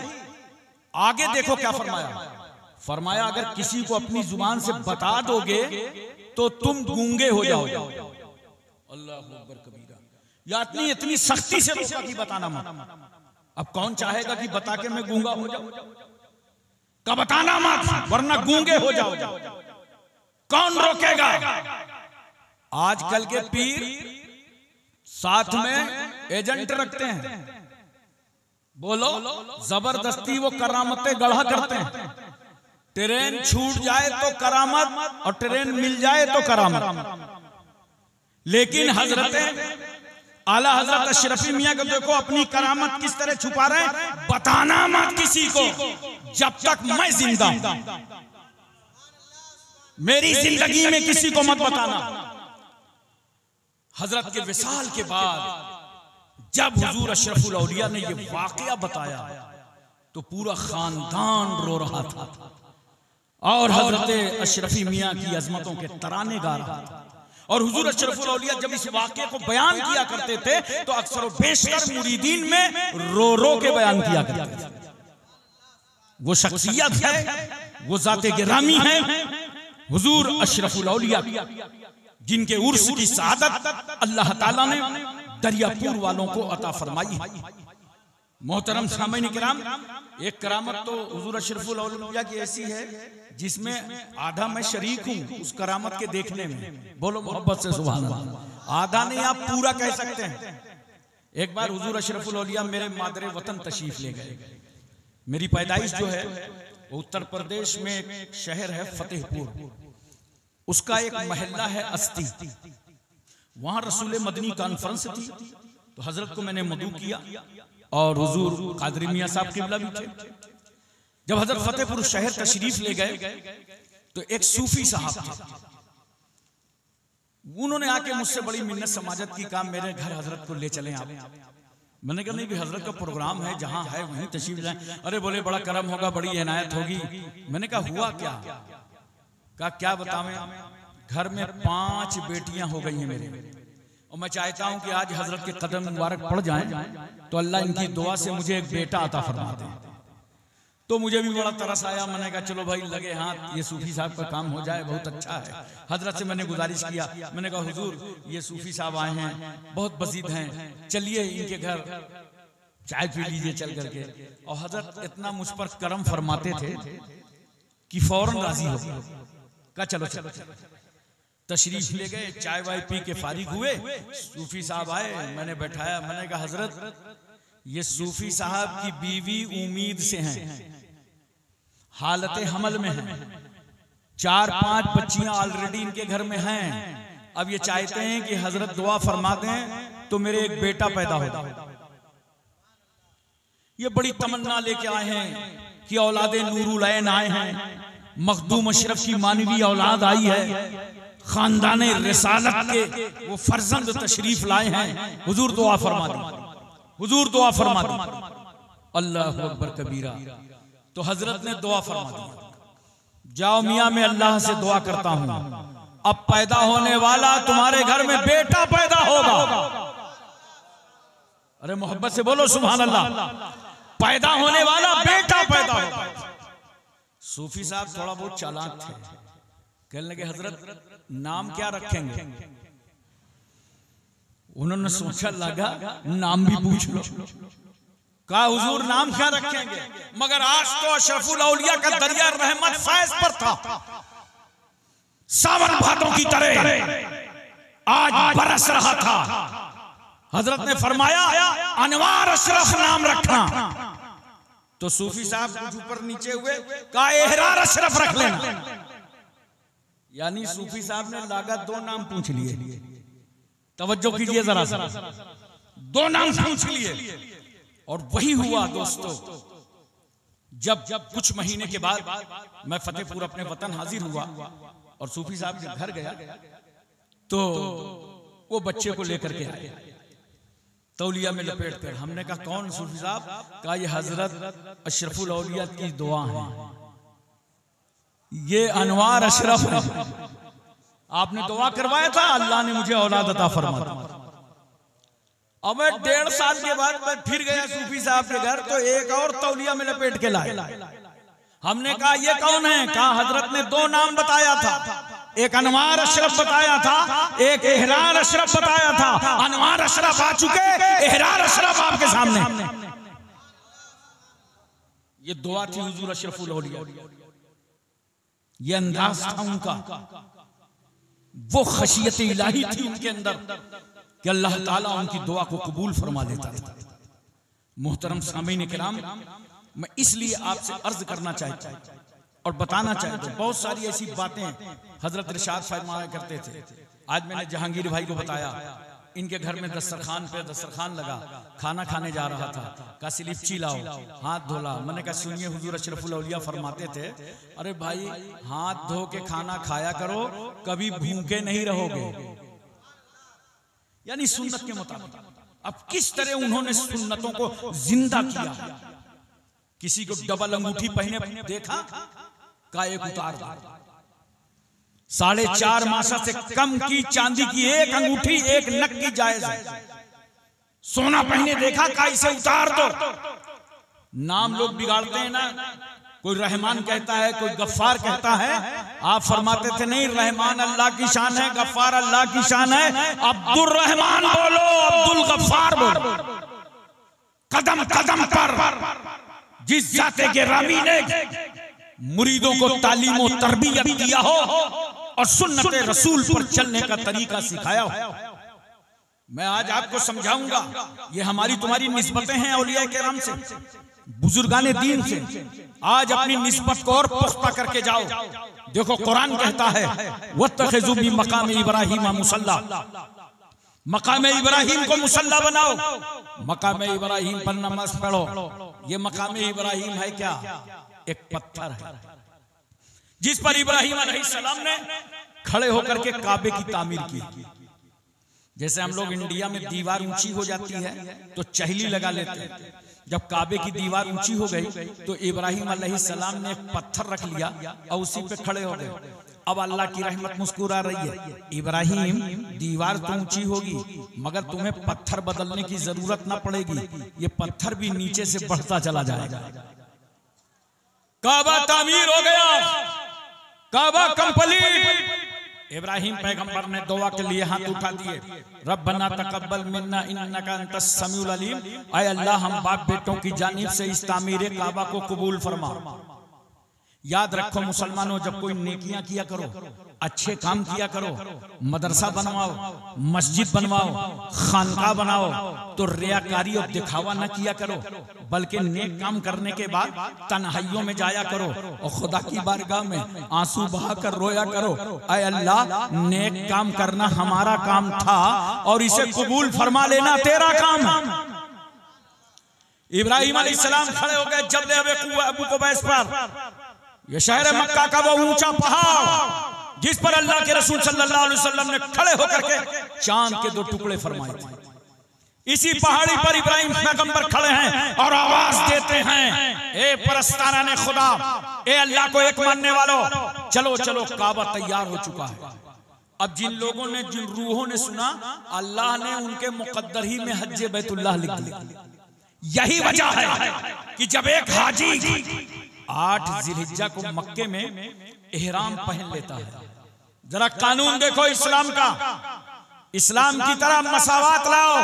आगे देखो क्या फरमाया। फरमाया अगर किसी को अपनी जुबान से बता दोगे तो तुम गूंगे हो जाओगे। अल्लाह अकबर कबीरा। या इतनी सख्ती से रोका कि बताना मत। अब कौन चाहेगा कि बता के मैं गूंगा हो जाऊं? का बताना मत वरना गूंगे हो जाओ। कौन रोकेगा? आजकल के पीर साथ में एजेंट रखते हैं, बोलो जबरदस्ती वो करामतें गढ़ा करते हैं। ट्रेन छूट जाए तो करामत और ट्रेन मिल जाए तो करामत। लेकिन हजरत आला हजरत अशरफी मियां को देखो अपनी करामत किस तरह छुपा रहे हैं। बताना मत किसी को जब तक मैं जिंदा हूं, मेरी जिंदगी में किसी को मत बताना। हजरत के विसाल के बाद जब हुजूर अशरफुल औलिया ने ये वाकया बताया तो पूरा खानदान रो रहा था और हजरत अशरफी मियां की अजमतों के तराने गा रहा था। और हुजूर अशरफुल औलिया जब इस वाकये को बयान किया करते थे तो अक्सर बेशतर मुरीदीन में रो रो के बयान किया करते थे। वो शख्सियत है, वो जाते गिरामी है हुजूर अशरफुल औलिया, जिनके उर्स की सआदत अल्लाह ताला ने दरियापुर वालों को अता फरमाई। मोहतरम सामईन किराम, एक करामत तो हुजूर अशरफुल औलिया की ऐसी है जिसमें आधा मैं शरीक हूं उस करामत के देखने में। बोलो मोहब्बत से सुभान अल्लाह। आधा नहीं आप पूरा कह सकते हैं। एक बार हुजूर अशरफुल औलिया मेरे मादरे वतन तशरीफ ले गए। मेरी पैदाइश जो है वो उत्तर प्रदेश में एक शहर है फतेहपुर, उसका एक महल्ला है अस्ती। वहां रसूल मदनी कॉन्फ्रेंस थी तो हजरत को मैंने मदू किया और हुजूर कादरी मियां साहब किबला भी थे। जब हजरत फतेहपुर शहर तशरीफ ले गए तो एक सूफी साहब थे, उन्होंने आके मुझसे बड़ी मिन्नत समाजत की, कहा मेरे घर हजरत को ले चलें आप। मैंने कहा नहीं भी हजरत का प्रोग्राम है, जहां है वहीं तशरीफ लाएं। अरे बोले बड़ा करम होगा, बड़ी इनायत होगी। मैंने कहा हुआ क्या? कहा क्या बतावें, घर में 5 बेटियां हो गई हैं मेरे, और मैं चाहता हूं कि आज हजरत के कदम मुबारक पड़ जाएं तो अल्लाह इनकी दुआ से मुझे एक बेटा अता फरमा दे। तो मुझे भी बड़ा तरस आया। मैंने कहा चलो भाई लगे हाथ, ये सूफी साहब का काम हो जाए, बहुत अच्छा है। हजरत से मैंने गुजारिश किया, मैंने कहा हुजूर ये सूफी साहब आए हैं, बहुत बसीद हैं, चलिए इनके घर चाय पी लीजिए चल करके। और हजरत इतना मुझ पर करम फरमाते थे कि फौरन राजी हो कहा चलो चलो। तशरीफ ले गए, चाय वाय पी के फारिग हुए, सूफी साहब आए, मैंने बैठाया। मैंने कहा हजरत ये सूफी साहब की बीवी उम्मीद से हैं, हालत हमल में हैं, 4-5 बच्चियां ऑलरेडी इनके घर में हैं। अब ये चाहते हैं कि हजरत दुआ फरमा दें तो मेरे एक बेटा पैदा हो। ये बड़ी तमन्ना लेके आए हैं कि औलादे नूरुल ऐन आए हैं, मखदूम अशरफ की मानवी औलाद आई है, खानदान रिसालत के वो फर्जंद तशरीफ लाए हैं। हुजूर दुआ फरमा दी, हुजूर दुआ फरमा दी। अल्लाह अकबर कबीरा। तो हजरत ने दुआ फरमा दी, जाओ मियाँ मैं अल्लाह से दुआ करता हूँ, अब पैदा होने वाला तुम्हारे घर में बेटा पैदा होगा। अरे मोहब्बत से बोलो सुभान अल्लाह। पैदा होने वाला बेटा पैदा होगा। सूफी साहब थोड़ा बहुत चालाक थे, कहने लगे हजरत नाम क्या रखेंगे? उन्होंने सोचा लगा नाम भी पूछ लो। कहा हुजूर नाम क्या रखेंगे? मगर आज तो अशरफुल औलिया का दरिया रहमत फैज पर था, सावन भादों की तरह आज बरस रहा था। हजरत ने फरमाया अनवार अशरफ नाम रखना। तो सूफी साहब कुछ ऊपर नीचे हुए, कहा एहरार अशरफ रख लेना। यानी सूफी साहब ने लागत दो नाम पूछ लिए। तवज्जो कीजिए जरा सा, दो नाम पूछ लिए। और वही हुआ दोस्तों, जब कुछ महीने के बाद मैं फतेहपुर अपने वतन हाजिर हुआ और सूफी साहब के घर गया, तो वो बच्चे को लेकर के आए, तौलिया में लपेट कर। हमने कहा कौन सूफी साहब? कहा ये हजरत अशरफुल औलिया की दुआ है, ये अनवार अशरफ है, आपने दुआ करवाया था, अल्लाह ने मुझे औलाद अता फरमा दी। अब मैं 1.5 साल के बाद मैं फिर गया सूफी साहब के घर, तो एक और तौलिया में लपेट के लाए। हमने कहा ये कौन है? कहा हजरत ने दो नाम बताया था, एक अनवार अशरफ बताया था, एक एहरार अशरफ बताया था। अनवार अशरफ आ चुके, एहरार अशरफ आपके सामने। ये दुआ थी हुजूर अशरफुल औलिया, ये अंदाज था उनका, वो खशियत इलाही थी उनके अंदर कि अल्लाह ताला उनकी दुआ को कबूल फरमा लेता था। मोहतरम सामीन किराम, मैं इसलिए आपसे अर्ज करना चाहता हूं और बताना चाहता हूं, बहुत सारी ऐसी बातें हजरत इरशाद फरमाया करते थे। आज मैंने जहांगीर भाई को बताया, इनके घर में दस्तरखान लगा, खाना खाने जा रहा था, कहा सिलिपची लाओ, हाथ धोला। मैंने कहा सुनिए हुजूर अशरफुल औलिया फरमाते थे, अरे भाई हाथ धो के खाना खाया करो, कभी भूखे नहीं रहोगे। यानी सुन्नत के मुताबिक। अब किस तरह उन्होंने सुन्नतों को जिंदा किया। किसी को डबल अंगूठी पहने देखा, का एक उतार दो। 4.5 मासा से कम की चांदी की एक अंगूठी, एक नक की जायज है। सोना पहने देखा, का इसे उतार दो। नाम लोग बिगाड़ते हैं ना, कोई रहमान कहता है, कोई गफ्फार कहता है। आप फरमाते थे नहीं, रहमान अल्लाह की शान है, गफ्फार अल्लाह की शान है। अब्दुल रहमान बोलो, अब्दुल गफ्फार बोलो। कदम कदम पर जिस जाते के रामी ने मुरीदों को तालीम और तरबियत दिया हो और सुन्नत रसूल पर चलने का तरीका सिखाया हो, मैं आज आपको समझाऊंगा। ये हमारी तुम्हारी निस्बतें हैं औलिया किराम से, बुजुर्गाने दीन से। आज अपनी निस्बत को और पुख्ता करके जाओ। देखो कुरान कहता है वत्तखिज़ू मिन मकाम इब्राहीम मुसल्ला, मकाम इब्राहीम को मुसल्ला बनाओ, मकाम इब्राहीम पर नमाज पढ़ो। ये मकाम इब्राहीम है क्या? एक पत्थर है जिस पर इब्राहीम अलैहिस्सलाम ने खड़े होकर के काबे की तामीर की। जैसे हम लोग इंडिया में दीवार ऊंची हो जाती है तो चहली लगा लेते हैं। जब काबे की दीवार ऊंची हो गई तो इब्राहीम अलैहिस्सलाम ने एक पत्थर रख लिया और उसी पे खड़े हो गए। अब अल्लाह की रहमत मुस्कुरा रही है, इब्राहीम दीवार तो ऊंची होगी मगर तुम्हें पत्थर बदलने की जरूरत ना पड़ेगी, ये पत्थर भी नीचे से बढ़ता चला जाएगा। काबा तामीर हो गया, काबा कंप्लीट। इब्राहीम पैगंबर ने दुआ के लिए हाथ उठा दिए, रब्बना तकब्बल मिन्ना इन्नका अंतस समीउल अलीम। ऐ अल्लाह हम बाप बेटों की जानिब से इस तामीर काबा को कबूल फरमा। याद रखो मुसलमानों, जब कोई नेकियां किया करो, अच्छे काम किया करो, मदरसा बनवाओ, मस्जिद बनवाओ, खानका बनाओ, तो रियाकारी और दिखावा न किया करो, बल्कि नेक काम करने के बाद तन्हाइयों में जाया करो और खुदा की बारगाह में आंसू बहाकर रोया करो, ऐ अल्लाह नेक काम करना हमारा काम था और इसे कबूल फरमा लेना तेरा काम है। इब्राहीम अलैहिस्सलाम खड़े हो गए जबले अबू कुबैस पर, ये शहर मक्का का वो ऊंचा पहाड़ जिस पर अल्लाह के रसूल सल्लल्लाहु अलैहि वसल्लम ने खड़े होकर के चांद के 2 टुकड़े फरमाए थे। इसी पहाड़ी पर इब्राहिम पैगंबर खड़े हैं और आवाज देते हैं, ए परस्ताना ने खुदा, ए अल्लाह को एक मानने वालों, चलो चलो काबा तैयार हो चुका है। अब जिन लोगों ने, जिन रूहों ने सुना, अल्लाह ने उनके मुकद्दर ही में हज्जे बैतुल्लाह लिख दिया। यही वजह है कि जब एक हाजी 8 जिलहिज्जा को मक्के में एहराम पहन लेता है। जरा कानून देखो इस्लाम का, इस्लाम की तरह मसावात लाओ।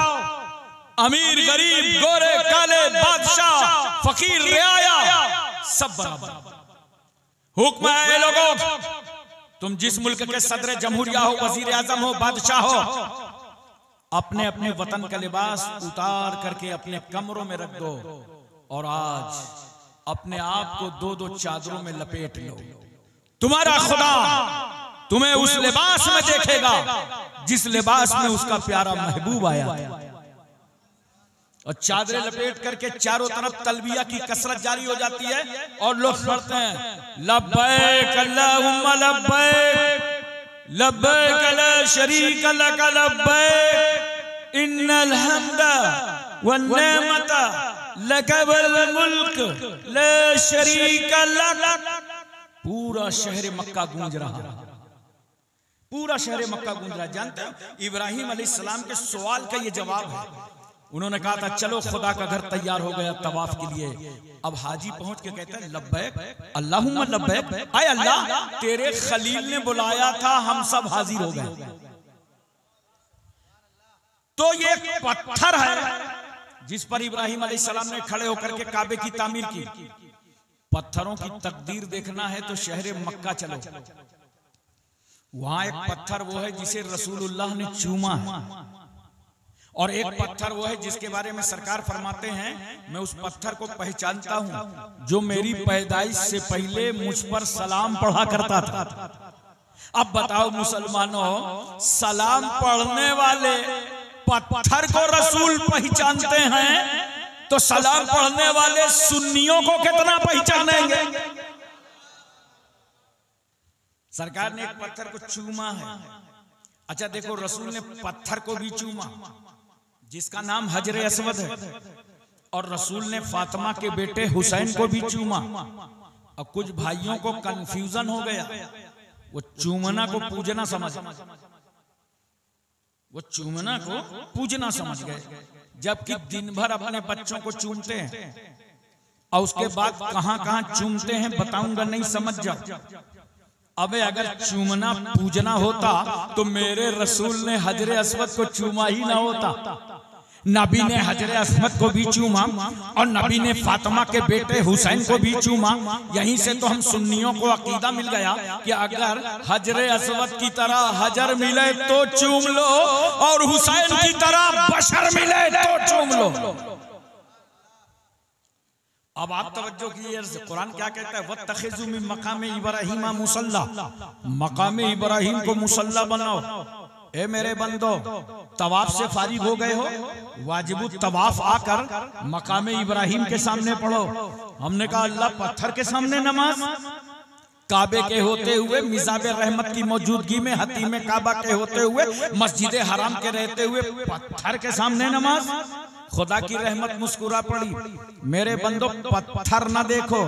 अमीर गरीब, गोरे काले, बादशाह फकीर, रियाया, सब बराबर। हुक्म है लोगों, तुम जिस मुल्क के सदर जमहूरिया हो, वजीर आजम हो, बादशाह हो, अपने अपने वतन का लिबास उतार करके अपने कमरों में रख दो और आज अपने आप को 2-2 चादरों में लपेट लो। तुम्हारा खुदा तुम्हें उस लिबास में देखेगा जिस लिबास में उसका प्यारा महबूब आया। और चादरें लपेट करके चारों तरफ तलबिया की कसरत जारी हो जाती है और लोग पढ़ते हैं, लब्बैक अल्लाहुम्मा लब्बैक, लब्बैक ला शरीक लक लब्बैक, इन्नल हम्दा वन नेमता लक वल मुल्क ला शरीक लक। पूरा शहर मक्का गूंज रहा, पूरा शहर मक्का गूंज रहा। जानते हो इब्राहिम अलैहिस्सलाम के सवाल का ये जवाब है। उन्होंने कहा था चलो खुदा का घर तैयार हो गया तवाफ के लिए। अब हाजी पहुंच के कहते हैं, लब्बैक अल्लाहुम्मा लब्बैक, आय अल्लाह तेरे खलील ने बुलाया था, हम सब हाजिर हो गए। तो ये पत्थर है जिस पर इब्राहिम अलैहिस्सलाम ने खड़े होकर के काबे की तामीर की। पत्थरों की तकदीर देखना है तो शहर मक्का चलो, वहां एक पत्थर वो है जिसे रसूलुल्लाह ने चूमा है, और एक पत्थर वो है जिसके बारे में सरकार फरमाते हैं, मैं उस पत्थर को पहचानता हूं जो मेरी पैदाइश से पहले मुझ पर सलाम पढ़ा करता था। अब बताओ मुसलमानों, सलाम पढ़ने वाले पत्थर को रसूल पहचानते हैं तो सलाम पढ़ने वाले सुन्नियों को कितना पहचानेंगे। सरकार ने एक पत्थर को चूमा है। अच्छा देखो, रसूल ने पत्थर को भी चूमा जिसका नाम हजरे अस्वद है, और रसूल ने फातिमा के बेटे हुसैन को भी चूमा। और कुछ भाइयों को कंफ्यूजन हो गया, वो चूमना को पूजना समझ, वो चूमना को पूजना समझ गए, जबकि दिन भर अपने बच्चों को चूमते हैं और उसके बाद कहां कहां चूमते हैं बताऊंगा, नहीं समझ जाओ। अबे अगर चूमना पूजना होता तो मेरे रसूल ने हजरे अस्वद को चूमा ही ना होता। नबी ने हजरे अस्वद को भी चूमा और नबी ने फातिमा के बेटे हुसैन को भी चूमा। यहीं से तो हम सुन्नियों को अकीदा मिल गया कि अगर हजरे अस्वद की तरह हजर मिले तो चूम लो और हुसैन की तरह बशर मिले तो चूम लो। अब आप तवज्जो कीजिए, कुरान क्या कहता है, वत्तखिज़ू मिन मकाम इब्राहीम मुसल्ला, मकाम इब्राहिम को मुसल्ला बनाओ। ए मेरे बंदो, तवाफ से फारिग हो गए हो, वाजिबुत तवाफ आकर मकाम इब्राहिम के सामने पढ़ो। हमने कहा अल्लाह पत्थर के सामने नमाज, काबे के होते हुए, मिज़ाब रहमत की मौजूदगी में, हतीम काबा के होते हुए, मस्जिद हराम के रहते हुए पत्थर के सामने नमाज। खुदा की रहमत मुस्कुरा पड़ी। मेरे बंदो, पत्थर ना देखो,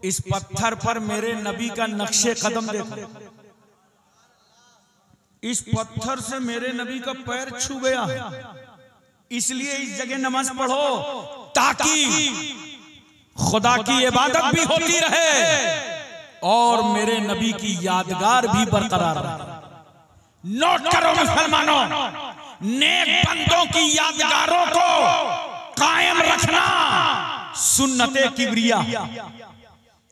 इस पत्थर पर मेरे नबी का नक्शे कदम देखो। इस पत्थर से मेरे नबी का पैर छू गया, इसलिए इस जगह नमाज पढ़ो ताकि खुदा की इबादत भी होती रहे और मेरे नबी की यादगार भी बरकरार रहे। नोट करो मुसलमानों, नेक बंदों की यादगारों को कायम रखना सुन्नते किबरिया।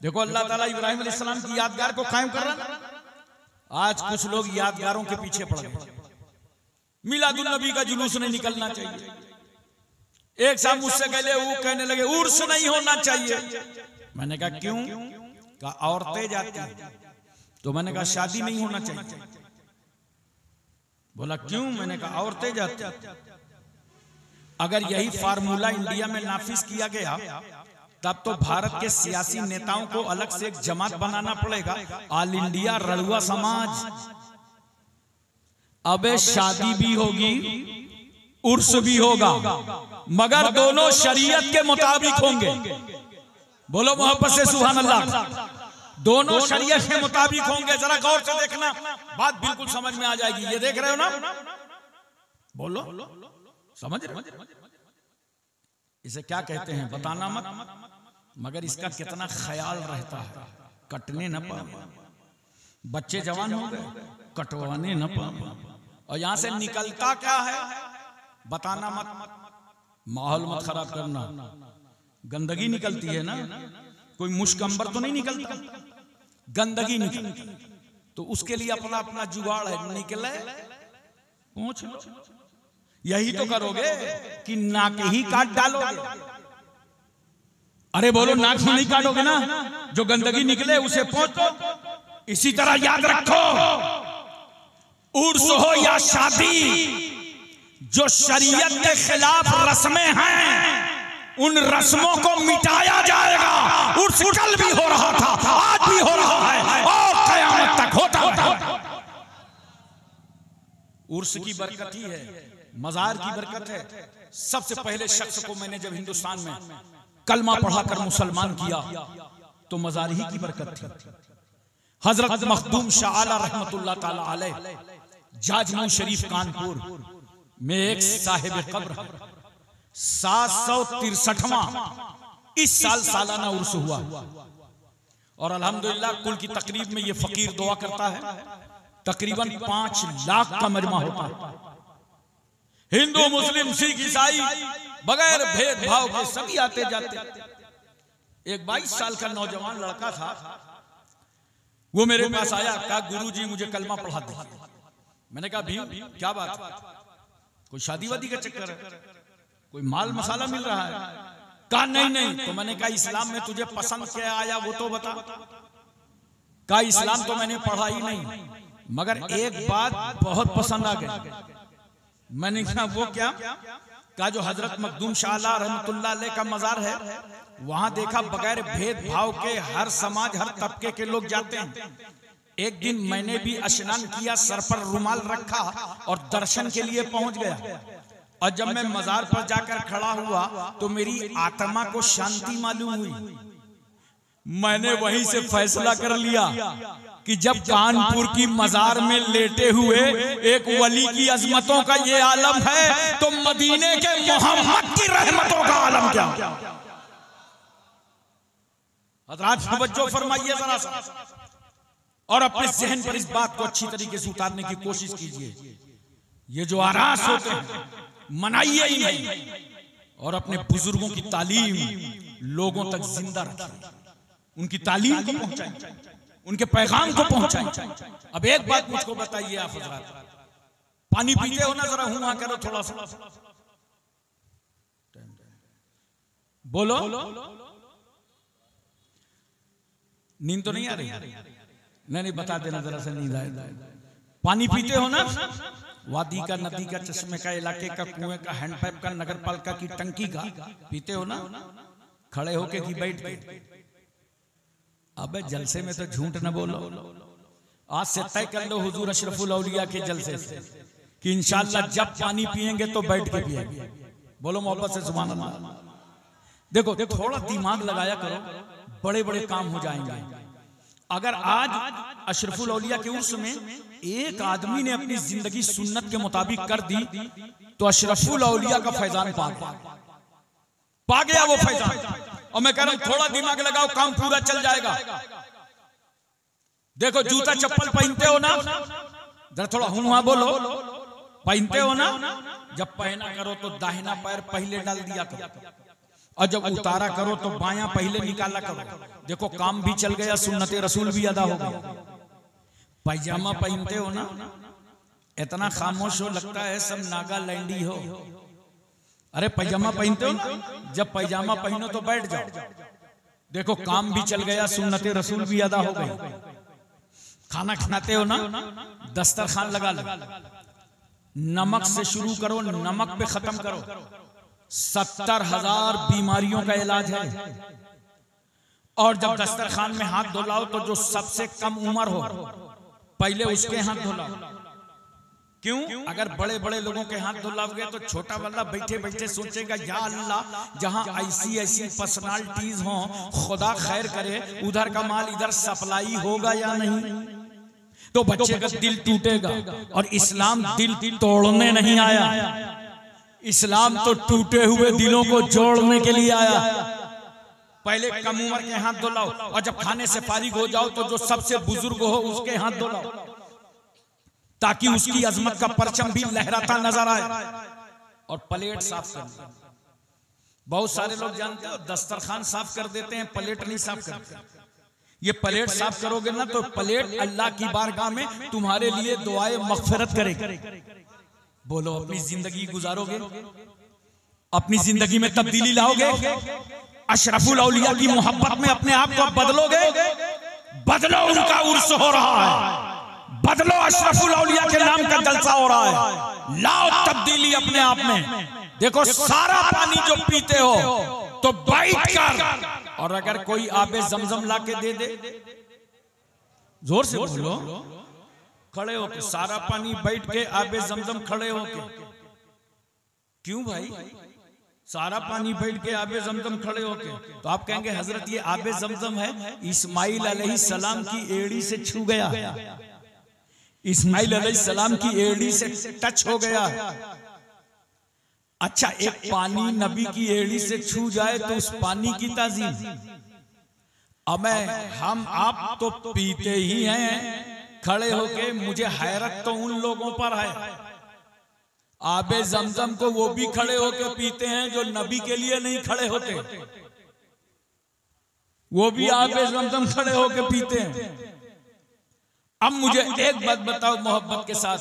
देखो अल्लाह ताला इब्राहिम अलैहिस्सलाम की यादगार को कायम कर रहा। आज कुछ लोग यादगारों के पीछे पड़ गए। मिलादुन नबी का जुलूस नहीं निकलना चाहिए। एक साहब मुझसे कहने लगे उर्स नहीं होना चाहिए। मैंने कहा क्यों? कहा औरतें जाती हैं। तो मैंने कहा शादी नहीं होना चाहिए। बोला क्यों? मैंने कहा औरतें जाती। अगर यही फार्मूला इंडिया में नाफिज किया गया तब तो भारत के सियासी नेताओं को अलग से एक जमात बनाना पड़ेगा, ऑल इंडिया रड़ुआ समाज। अबे शादी भी होगी, उर्स भी होगा, मगर दोनों शरीयत के मुताबिक होंगे। बोलो मोहब्बत से सुभान अल्लाह। दोनों शरीयत के मुताबिक होंगे। जरा गौर से देखना, बात बिल्कुल समझ में आ जाएगी। ये देख रहे हो ना? बोलो, समझ रहे? इसे क्या कहते हैं बताना मत, मगर इसका कितना ख्याल रहता है, कटने न पाए। बच्चे जवान हो गए, कटवाने न पाए। और यहां से निकलता क्या है बताना मत, माहौल मत खराब करना। गंदगी निकलती है ना, कोई मुश्कंबर तो नहीं निकलता, गंदगी निकलती। तो उसके लिए अपना अपना जुगाड़ है, निकले पहुंच लो। यही तो करोगे कि नाक ही काट डालोगे। अरे बोलो, नाक ही नहीं काटोगे ना, जो गंदगी निकले उसे पहुंचो। इसी तरह याद रखो, उर्स हो या शादी, जो शरीयत के खिलाफ रस्में हैं, उन रस्मों को मिटाया जाएगा। उर्स कल भी हो रहा था, आज भी हो रहा है और कयामत तक होता रहेगा। उर्स की बरकत ही है, मजार की बरकत है। सबसे पहले शख्स को मैंने जब हिंदुस्तान में कलमा पढ़ाकर मुसलमान किया तो मजार ही की बरकत थी। हजरत मखदूम शाह आला रहमतुल्लाह ताला अलैह जाजमऊ शरीफ कानपुर में एक साहिब कब्र 763वां इस साल सालाना उर्स हुआ। और अल्हम्दुलिल्लाह कुल की तकरीब में ये फकीर दुआ करता है, तकरीबन 5 लाख का मजमा होता है। हिंदू मुस्लिम सिख ईसाई बगैर भेदभाव के सभी आते जाते। एक 22 साल का नौजवान लड़का था, वो मेरे पास आया, कहा गुरुजी मुझे कलमा पढ़ा दीजिए। मैंने कहा भीम क्या बात, कोई शादी वादी का चक्कर है, कोई माल मसाला मिल रहा है? कहा नहीं नहीं। तो मैंने कहा इस्लाम में तुझे पसंद क्या आया वो तो बता। कहा इस्लाम तो मैंने पढ़ा ही नहीं, मगर एक बात बहुत पसंद आ गई। मैंने कहा वो क्या? कहा जो हजरत मखदूम शाह रहमतुल्लाह अलैह का मजार है, वहां देखा बगैर भेदभाव के हर समाज हर तबके के लोग जाते हैं। एक दिन मैंने भी स्नान किया, सर पर रुमाल रखा और दर्शन के लिए पहुंच गया। और जब मैं मजार पर जाकर खड़ा हुआ तो मेरी आत्मा को शांति मालूम हुई। मैंने वहीं से फैसला कर लिया कि जब कानपुर की मजार में लेटे हुए एक वली की अजमतों का ये आलम है, तो मदीने के मोहम्मद की रहमतों का आलम क्या? हज़रात तवज्जो फरमाइए जरा सा, और अपने जहन पर इस बात को अच्छी तरीके से उतारने की कोशिश कीजिए। ये जो आरास होते हैं मनाइए ही नहीं, और अपने बुजुर्गों की तालीम लोगों तक जिंदा रखिए, उनकी तालीम को पहुंचाएं, उनके पैगाम को पहुंचाएं। अब एक बात मुझको बताइए आप हज़रात, पानी पीते हो ना? जरा हुआ करो थोड़ा सा, बोलो। नींद तो नहीं आ रही? नहीं बता देना जरा सा, नींद आए। पानी पीते हो ना? वादी का, नदी का, चश्मे का, इलाके का, कुएं का, हैंडपाइप का, नगर पालिका की टंकी का पीते हो ना? खड़े होके कि बैठ के? अबे जलसे में तो झूठ न बोलो। आज से तय कर लो हुजूर अशरफुल औलिया के जलसे से कि इंशाअल्लाह जब पानी पिएंगे तो बैठ के पिएंगे। बोलो मोहब्बत से सुभान अल्लाह। देखो थोड़ा दिमाग लगाया करो, बड़े बड़े काम हो जाएंगे। अगर आज अशरफुल औलिया के उर्स में एक आदमी ने अपनी जिंदगी सुन्नत के मुताबिक कर दी तो अशरफुल औलिया का फैजान पा गया वो फैजान। और मैं कह रहा हूं थोड़ा दिमाग लगाओ, काम पूरा चल जाएगा। देखो जूता चप्पल पहनते हो ना, जरा थोड़ा हुआ बोलो, पहनते हो ना? जब पहना करो तो दाहिना पैर पहले डाल दिया करो, और जब उतारा करो तो बायां पहले निकाला करो। देखो काम भी चल गया, सुन्नत रसूल भी अदा हो गया। पैजामा पहनते हो ना, इतना खामोश हो लगता है सब नागालैंडी हो। अरे पैजामा पहनते हो ना, जब पैजामा पहनो तो बैठ जाओ। देखो काम भी चल गया, सुन्नत रसूल भी अदा हो गई। खाना खाते हो ना, दस्तरखान लगा लो, नमक से शुरू करो, नमक पे खत्म करो। 70,000 बीमारियों का इलाज है। और जब दस्तरखान में हाथ धुलाओ तो जो सबसे कम उम्र हो पहले उसके हाथ धुलाओ। क्यों? अगर बड़े बड़े लोगों के हाथ धुलाओगे तो छोटा वाला बैठे बैठे सोचेगा या अल्लाह, जहां ऐसी ऐसी पर्सनालिटीज हो, खुदा खैर करे, उधर का माल इधर सप्लाई होगा या नहीं। तो बच्चे का दिल टूटेगा। और इस्लाम दिल तोड़ने नहीं आया, इस्लाम तो टूटे हुए दिलों को जोड़ने के लिए आया। पहले कम उम्र के हाथ धुलाओ और जब खाने से फारिग हो जाओ तो जो सबसे बुजुर्ग हो उसके हाथ धुलाओ, ताकि उसकी अजमत का परचम भी लहराता नजर आए। और प्लेट साफ कर। बहुत सारे लोग जानते हो दस्तरखान साफ कर देते हैं, प्लेट नहीं साफ करते। ये प्लेट साफ करोगे ना तो प्लेट अल्लाह की बारगाह में तुम्हारे लिए दुआए मगफिरत करेगी। बोलो, अपनी जिंदगी गुजारोगे, अपनी जिंदगी में तब्दीली लाओगे, अशरफुल औलिया की मोहब्बत में अपने आप को बदलोगे। बदलो, उनका उर्स हो रहा है, बदलो, अशरफुल औलिया के नाम का जलसा हो रहा है। लाओ तब्दीली अपने आप में। देखो, सारा पानी जो पीते हो तो बैठ कर, और अगर कोई आबे जमजम ला के दे दे, जोर से बोलो, खड़े होके सारा पानी बैठ के, आबे जमजम खड़े होके। क्यों भाई? सारा पानी बैठ के, आबे जमजम खड़े होके। तो आप कहेंगे हजरत ये आबे जमजम है, इस्माइल अलैहिस्सलाम की एड़ी से छू गया, इस्माइल अलैहिस्सलाम की एड़ी से टच हो गया। अच्छा, एक पानी नबी की एड़ी से छू जाए तो उस पानी की ताजीम। अब हम आप तो पीते ही हैं खड़े होके। मुझे हैरत तो उन लोगों पर है, आबे जमजम को वो भी खड़े होके पीते हैं जो नबी के लिए नहीं खड़े होते। वो भी आबे जमजम खड़े होके पीते हैं। अब मुझे एक बात बताओ मोहब्बत के साथ,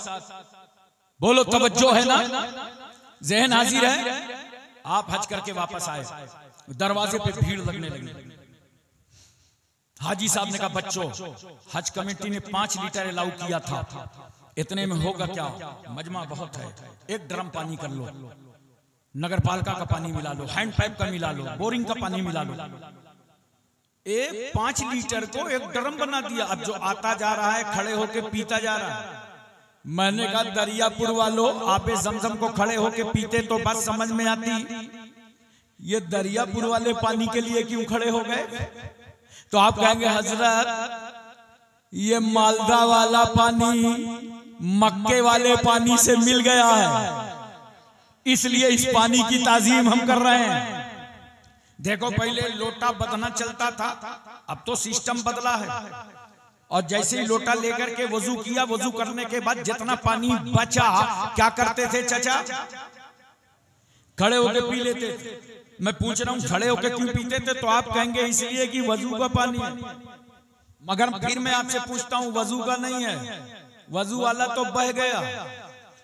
बोलो, तवज्जो है ना, ज़हन हाजिर है? आप हज करके वापस आए, दरवाजे पे भीड़ लगने लगी। हाजी साहब ने कहा, बच्चों, हज कमेटी ने 5 लीटर अलाउ किया था, इतने में होगा क्या? मजमा बहुत है, 1 ड्रम पानी कर लो, नगर पालिका का पानी मिला लो, हैंड पाइप का मिला लो, बोरिंग का पानी मिला लो। 5 लीटर को 1 ड्रम बना दिया। अब जो आता जा रहा है खड़े होके पीता जा रहा है। मैंने कहा, दरियापुर वालों, आबे जमजम को खड़े होके पीते तो बात समझ में आती, ये दरियापुर वाले पानी के लिए क्यों खड़े हो गए? तो आप कहेंगे हजरत ये मालदा वाला पानी मक्के वाले पानी से मिल गया है, इसलिए इस पानी की ताजीम हम कर रहे हैं। देखो, पहले लोटा बदना चलता था, अब तो सिस्टम बदला है। और जैसे ही लोटा लेकर के वजू किया, वजू करने के बाद जितना पानी बचा क्या करते थे चाचा? खड़े होकर पी लेते थे। मैं पूछ रहा हूं खड़े होकर क्यों पीते थे? तो आप कहेंगे इसलिए कि वजू का पानी है। मगर फिर मैं आपसे पूछता हूं, वजू का नहीं है, वजू वाला तो बह गया।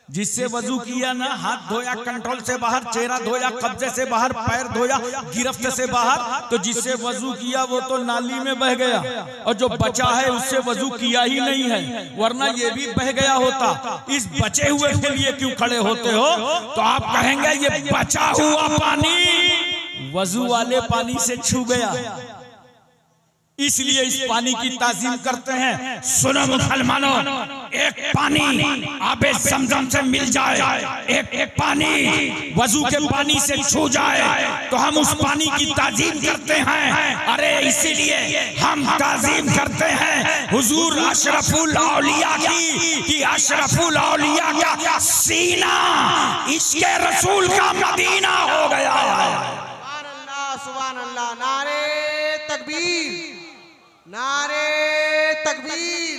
जिससे वजू किया ना, हाथ धोया कंट्रोल से बाहर, चेहरा धोया कब्जे से बाहर, पैर धोया गिरफ्त से बाहर, तो जिससे वजू किया वो तो नाली में बह गया। और जो बचा है उससे वजू किया ही नहीं है, वरना ये भी बह गया होता। इस बचे हुए के लिए क्यों खड़े होते हो? तो आप कहेंगे ये बचा हुआ पानी वजू वाले पानी से छू गया, इसलिए इस पानी की ताजीम करते हैं। सुनो मुसलमानों, एक पानी आबे जमजम से मिल जाए, एक पानी वजू के पानी से छू जाए तो हम उस पानी की ताजीम करते हैं। अरे इसीलिए हम ताजीम करते हैं हुजूर अशरफुल औलिया की, कि अशरफुल औलिया का सीना इसके रसूल का मदीना हो गया है। सुभान अल्लाह, सुभान अल्लाह। नारे तकबीर, नारे तकबीर,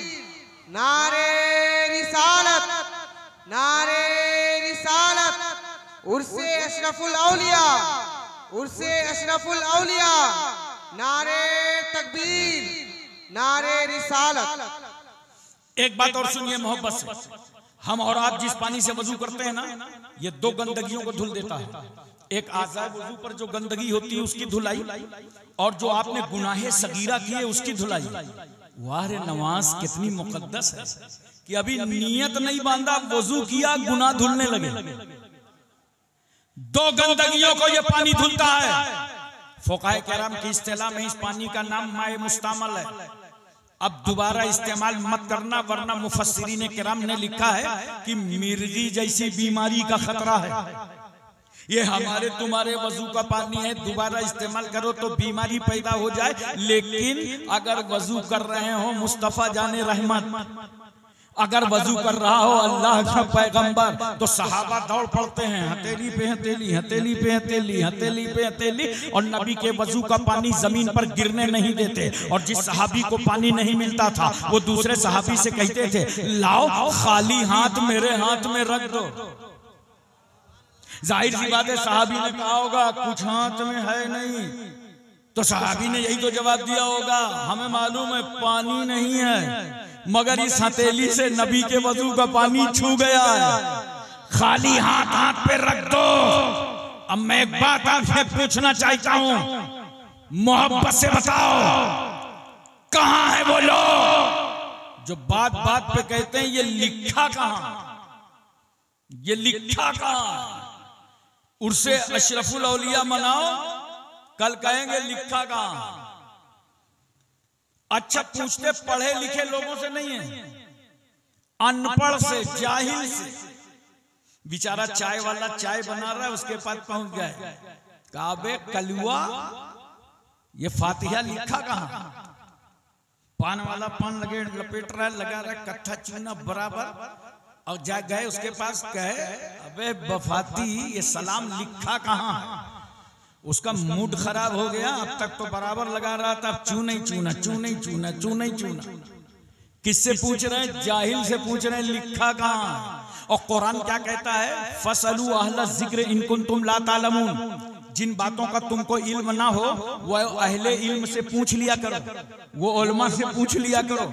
नारे रिसालत, नारे रिसालत। उर्से अशरफुल औलिया, उर्से अशरफुल औलिया। नारे तकबीर, नारे रिसालत। एक बात और सुनिए मोहब्बत से, हम और आप जिस पानी से वजू करते हैं ना, ये 2 गंदगियों को धुल देता है। एक आज़ाए वजू पर जो गंदगी होती है उसकी धुलाई, और जो आपने गुनाहे सगीरा किए उसकी धुलाई। वाह रे नमाज कितनी मुकद्दस है कि अभी नियत नहीं बांधा, वजू किया, गुनाह धुलने लगे। 2 गंदगियों को ये पानी धुलता है। फुक़हा किराम की इस्तिलाह में इस पानी का नाम माए मुस्तामल है। अब दोबारा इस्तेमाल मत करना, वरना मुफस्सिरीन किराम ने लिखा है कि मिर्गी जैसी बीमारी का खतरा है। ये हमारे तुम्हारे वजू का पानी है, दोबारा इस्तेमाल करो तो बीमारी पैदा हो जाए। लेकिन अगर वजू कर रहे हो मुस्तफा जाने रहमत, अगर वजू कर रहा हो अल्लाह का पैगंबर, तो सहाबा दौड़ पड़ते हैं, हथेली पे हथेली, हथेली पे हथेली, हथेली पे हथेली, और नबी के वजू का पानी जमीन पर गिरने नहीं देते। और जिस सहाबी को पानी नहीं मिलता था वो दूसरे सहाबी से कहते थे, लाओ खाली हाथ मेरे हाथ में रख दो। जाहिर सी बात है सहाबी ने कहा होगा कुछ हाथ में है नहीं, तो सहाबी ने यही तो जवाब दिया होगा, हमें मालूम है पानी नहीं है, मगर इस हथेली से नबी के वजू का पानी छू गया है, खाली हाथ हाथ पे रख दो। अब मैं एक बात आपसे पूछना चाहता हूं, मोहब्बत से बताओ कहां है वो लोग जो बात बात पे कहते हैं ये लिखा कहां, ये लिखा कहां? उर्से अशरफुल औलिया मनाओ, कल कहेंगे लिखा कहां। अच्छा पूछते पढ़े लिखे लोगों से नहीं है, अनपढ़ से, जाहिल से। बेचारा चाय वाला चाय बना रहा है, उसके पास पहुंच गए, काबे कलुआ ये फातिहा लिखा कहां? पान वाला पान लगे लपेट रहा है, लगा रहा है कट्ठा चूना बराबर, और जा गए उसके पास, कहे अबे बफाती ये सलाम लिखा कहां है? उसका मूड खराब हो गया, अब तक तो बराबर लगा रहा था, अब चू नहीं चूना, चू नहीं चूना, चू नहीं चूना। किससे पूछ रहे हैं? जाहिल से पूछ रहे हैं लिखा कहां है। और कुरान क्या कहता है? फसलू अहला जिक्र इन कुंतुम ला तालमून, जिन बातों का तुमको इल्म ना हो वो अहले इल्म से पूछ लिया करो, वो उलमा से पूछ लिया करो।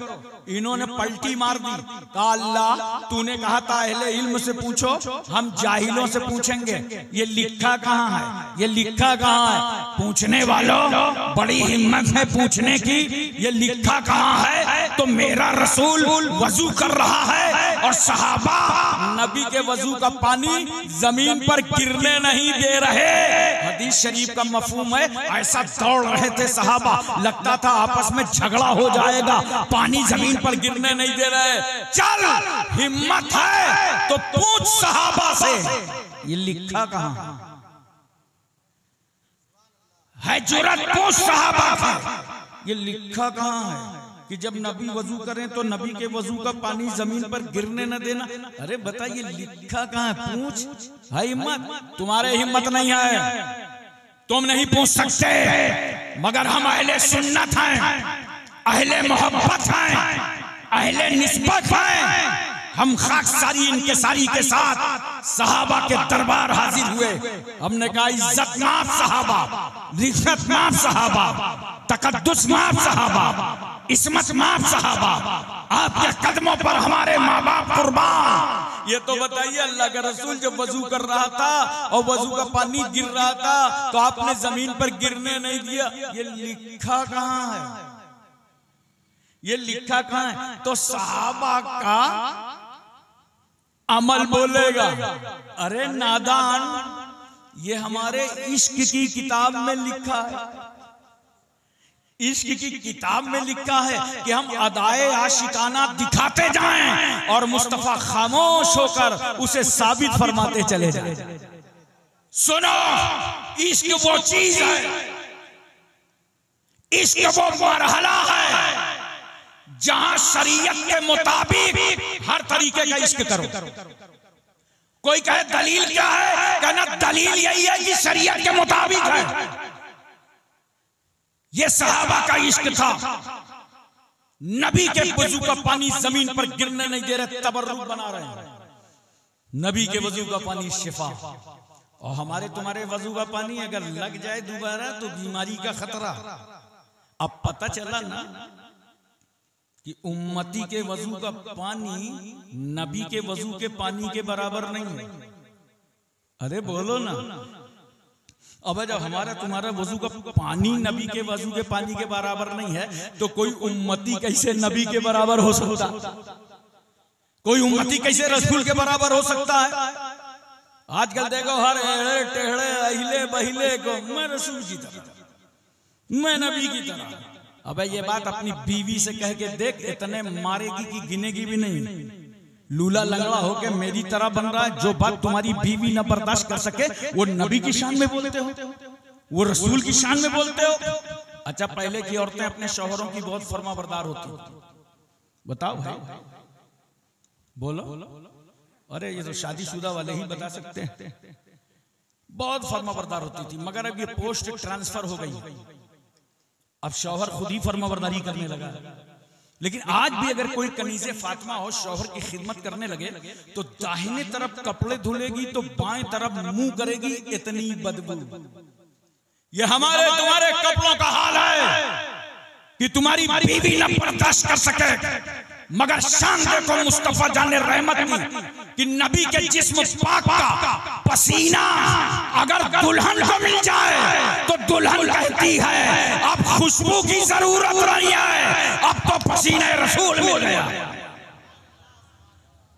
इन्होंने पलटी मार दी, कहा अल्लाह तूने कहा था अहले इल्म से पूछो, हम जाहिलों से पूछेंगे ये लिखा कहां है, ये लिखा कहां है? पूछने वालों बड़ी हिम्मत है पूछने की, ये लिखा कहां है? तो मेरा रसूल वजू कर रहा है और सहाबा नबी के वजू का पानी जमीन पर गिरने नहीं दे रहे। हदीस शरीफ का मफहूम है, ऐसा दौड़ रहे थे सहाबा, लगता था आपस में झगड़ा हो जाएगा, पानी जमीन पर गिरने नहीं दे रहे। चल हिम्मत है तो पूछ सहाबा से ये लिखा कहां है? जुर्रत पूछ सहाबा से ये लिखा कहां है कि जब नबी वजू करें तो नबी के वजू का पानी जमीन पर गिरने न देना। अरे बताइए लिखा कहां है? पूछ है हिम्मत? तुम्हारे हिम्मत नहीं है, तुम नहीं पूछ सकते, मगर हम अहले सुन्नत हैं, अहले मोहब्बत हैं, अहले निस्बत हैं। हम खाकसारी इंकिसारी के साथ सहाबा के दरबार हाजिर हुए, हमने कहा इज्जत माफ सहाबा, रिफत माफ सहाबा, तकद्दुस माफ सहाबा, इस्मत माफ सहाबा, आपके कदमों पर हमारे माँ बाप कुर्बान। ये तो बताइए अल्लाह का रसूल जब वजू कर रहा था और वजू का पानी गिर रहा था तो आपने जमीन पर गिरने नहीं दिया, ये लिखा कहां है? ये लिखा कहां है? तो सहाबा का अमल बोलेगा। अरे नादान, ये हमारे इश्क की किताब में लिखा है, इश्क की किताब में लिखा है कि हम अदाए आशिकाना दिखाते जाएं और मुस्तफा खामोश होकर उसे साबित फरमाते चले जाएं। सुनो, इश्क वो चीज है, इश्क वो मरहला है जहां शरीयत के मुताबिक हर तरीके का इश्क करो। कोई कहे दलील क्या है? कहना दलील यही है कि शरीयत के मुताबिक है। ये सहाबा का इश्क था, नबी के वजू का पानी जमीन पर गिरने नहीं दे रहे, तबर्रुक बना रहे हैं। नबी के वजू का पानी शिफा, और हमारे तुम्हारे वजू का पानी अगर लग जाए दोबारा तो बीमारी का खतरा। अब पता चला ना कि उम्मती के वजू का पानी नबी के वजू के पानी के बराबर नहीं है। अरे बोलो ना, अब जब हमारा तुम्हारा वजू का पानी नबी के वजू के पानी के बराबर नहीं है तो कोई उम्मती कैसे नबी के बराबर हो सकता? कोई उम्मती कैसे रसूल के बराबर हो सकता है? आजकल देखो हर एड़े टेढ़े अहिले बहिले को मैं रसूल की तरह, मैं नबी की तरह। अबे ये बात अपनी बीवी से कह के देख, इतने मारेगी कि गिनेगी भी नहीं। लूला लंगड़ा होके मेरी तरह बन रहा है। जो बात तुम्हारी बीवी न बर्दाश्त कर सके वो नबी की शान में बोलते हो, वो रसूल की शान में बोलते हो। अच्छा, पहले की औरतें अपने शौहरों की बहुत फर्माबरदार होती, बताओ भाई, बोलो। अरे ये तो शादीशुदा वाले ही बता सकते हैं। बहुत फर्माबरदार होती थी, मगर अब ये पोस्ट ट्रांसफर हो गई। अब शौहर खुद ही फर्माबरदारी करने लगा। लेकिन आज भी अगर कोई कनीज़े फातिमा हो, शौहर की खिदमत करने लगे तो दाहिने तरफ कपड़े धुलेगी तो बाएं तरफ मुंह करेगी, इतनी बदबू। ये हमारे तुम्हारे कपड़ों का हाल है कि तुम्हारी बीवी न बर्दाश्त कर सके, मगर शान देखो मुस्तफा जाने रहमत की कि नबी के जिस्म पाक का पसीना अगर दुल्हन को मिल जाए तो दुल्हन कहती है अब खुशबू की जरूरत नहीं है, अब तो पसीने रसूल मिल गया।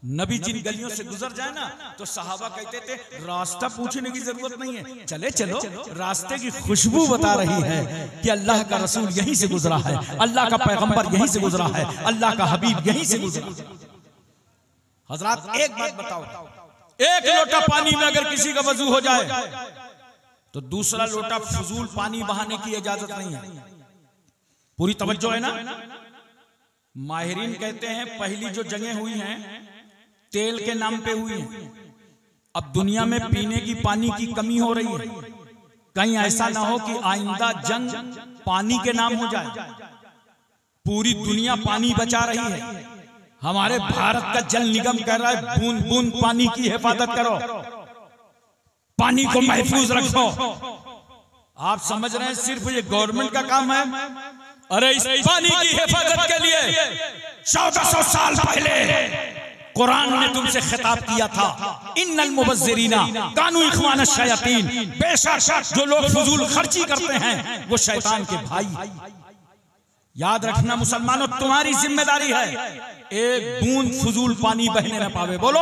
नबी जिन गलियों से गुजर जाए ना तो सहाबा कहते थे रास्ता पूछने की जरूरत नहीं है, चले चलो, रास्ते की खुशबू बता रही है कि अल्लाह का रसूल यहीं से गुजरा है, अल्लाह का पैगंबर यहीं से गुजरा है, अल्लाह का हबीब यहीं से गुजरा। हजरात एक बात बताओ, एक लोटा पानी में अगर किसी का वजू हो जाए तो दूसरा लोटा फजूल पानी बहाने की इजाजत नहीं है। पूरी तवज्जो है ना। माहिरीन कहते हैं पहली जो जंगें हुई हैं तेल के नाम पे हुई है। अब दुनिया में पीने की पानी की कमी हो रही है, कहीं ऐसा ना हो कि आइंदा जंग पानी के नाम हो जाए। पूरी दुनिया पानी बचा रही है। हमारे भारत का जल निगम कह रहा है बूंद बूंद पानी की हिफाजत करो, पानी को महफूज रखो। आप समझ रहे हैं सिर्फ ये गवर्नमेंट का काम है? अरे इस पानी की हिफाजत के लिए 1400 साल पहले कुरान ने तुमसे खिताब किया था, इन्नल मुबज्जिरीना कानू इख्वान शयातीन, बेशक जो लोग फजूल खर्ची करते हैं वो शैतान के भाई। याद रखना मुसलमानों, तुम्हारी जिम्मेदारी है एक बूंद फजूल पानी बहने न पावे। बोलो,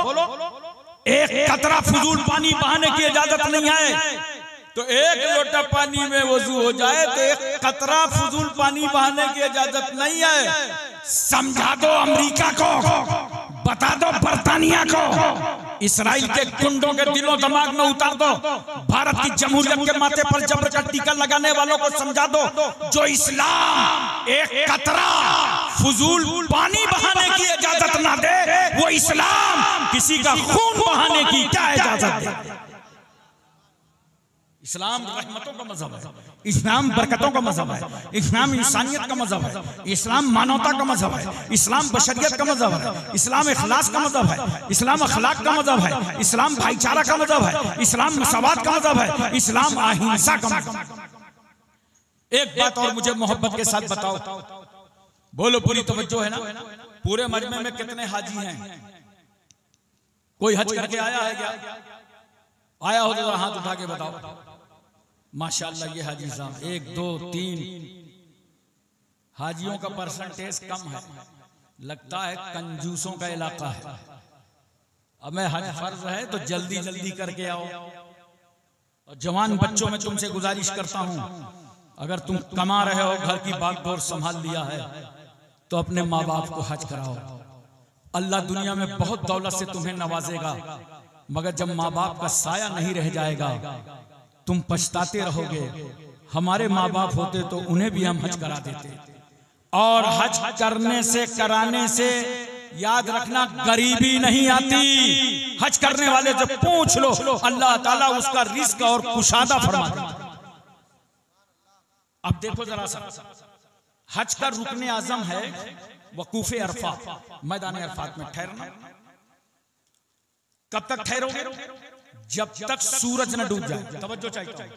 एक कतरा फजूल पानी बहाने की इजाजत नहीं है। तो एक लोटा पानी में वजू हो जाए तो एक कतरा फजूल पानी बहाने की इजाजत नहीं है। समझा दो अमेरिका को, बता दो बर्तानिया को, इसराइल के गुंडों के दिलों दिमाग में उतार दो, भारत की जमहूरियत के माथे पर जबर का टीका लगाने वालों को समझा दो, जो इस्लाम एक कतरा फजूल पानी बहाने की इजाजत ना दे, वो इस्लाम किसी का खून बहाने की क्या इजाजत दे। इस्लाम रहमतों का मजहब है, इस्लाम बरकतों का मजहब है, इस्लाम इंसानियत का मजहब है, इस्लाम मानवता का मजहब है, इस्लाम बशरियत का मजहब है, इस्लाम इखलास का मजहब है, इस्लाम अखलाक का मजहब है, इस्लाम भाईचारा का मजहब है, इस्लाम मसावात का मजहब है, इस्लाम अहिंसा का मजहब है। एक बात और मुझे मोहब्बत के साथ बताओ, बोलो, पूरी तवज्जो है ना। पूरे मजमे में कितने हाजी हैं? कोई हज करके आया है क्या? आया हो तो हाथ उठा के बताओ। माशाअल्लाह ये हाजी साहब 1 2 3 हाजियों का परसेंटेज कम है, लगता है कंजूसों का इलाका है। अब मैं हज फर्ज है तो जल्दी जल्दी करके आओ। और जवान बच्चों में तुमसे गुजारिश करता हूं, अगर तुम कमा रहे हो, घर की बागडोर संभाल लिया है, तो अपने माँ बाप को हज कराओ। अल्लाह दुनिया में बहुत दौलत से तुम्हें नवाजेगा, मगर जब माँ बाप का साया नहीं रह जाएगा तुम पछताते रहोगे। हमारे माँ बाप होते तो उन्हें भी हम हज करा देते। और हज करने से, कराने से याद रखना गरीबी नहीं आती। हज करने वाले जब पूछ लो, अल्लाह ताला उसका रिस्क और कुशादा फरमा देता। अब देखो जरा सा, हज का रुकने आजम है वकूफे अरफा, मैदान अरफात में ठहरना। कब तक ठहरोगे? जब तक सूरज न डूब जाए। तवज्जो चाहिए।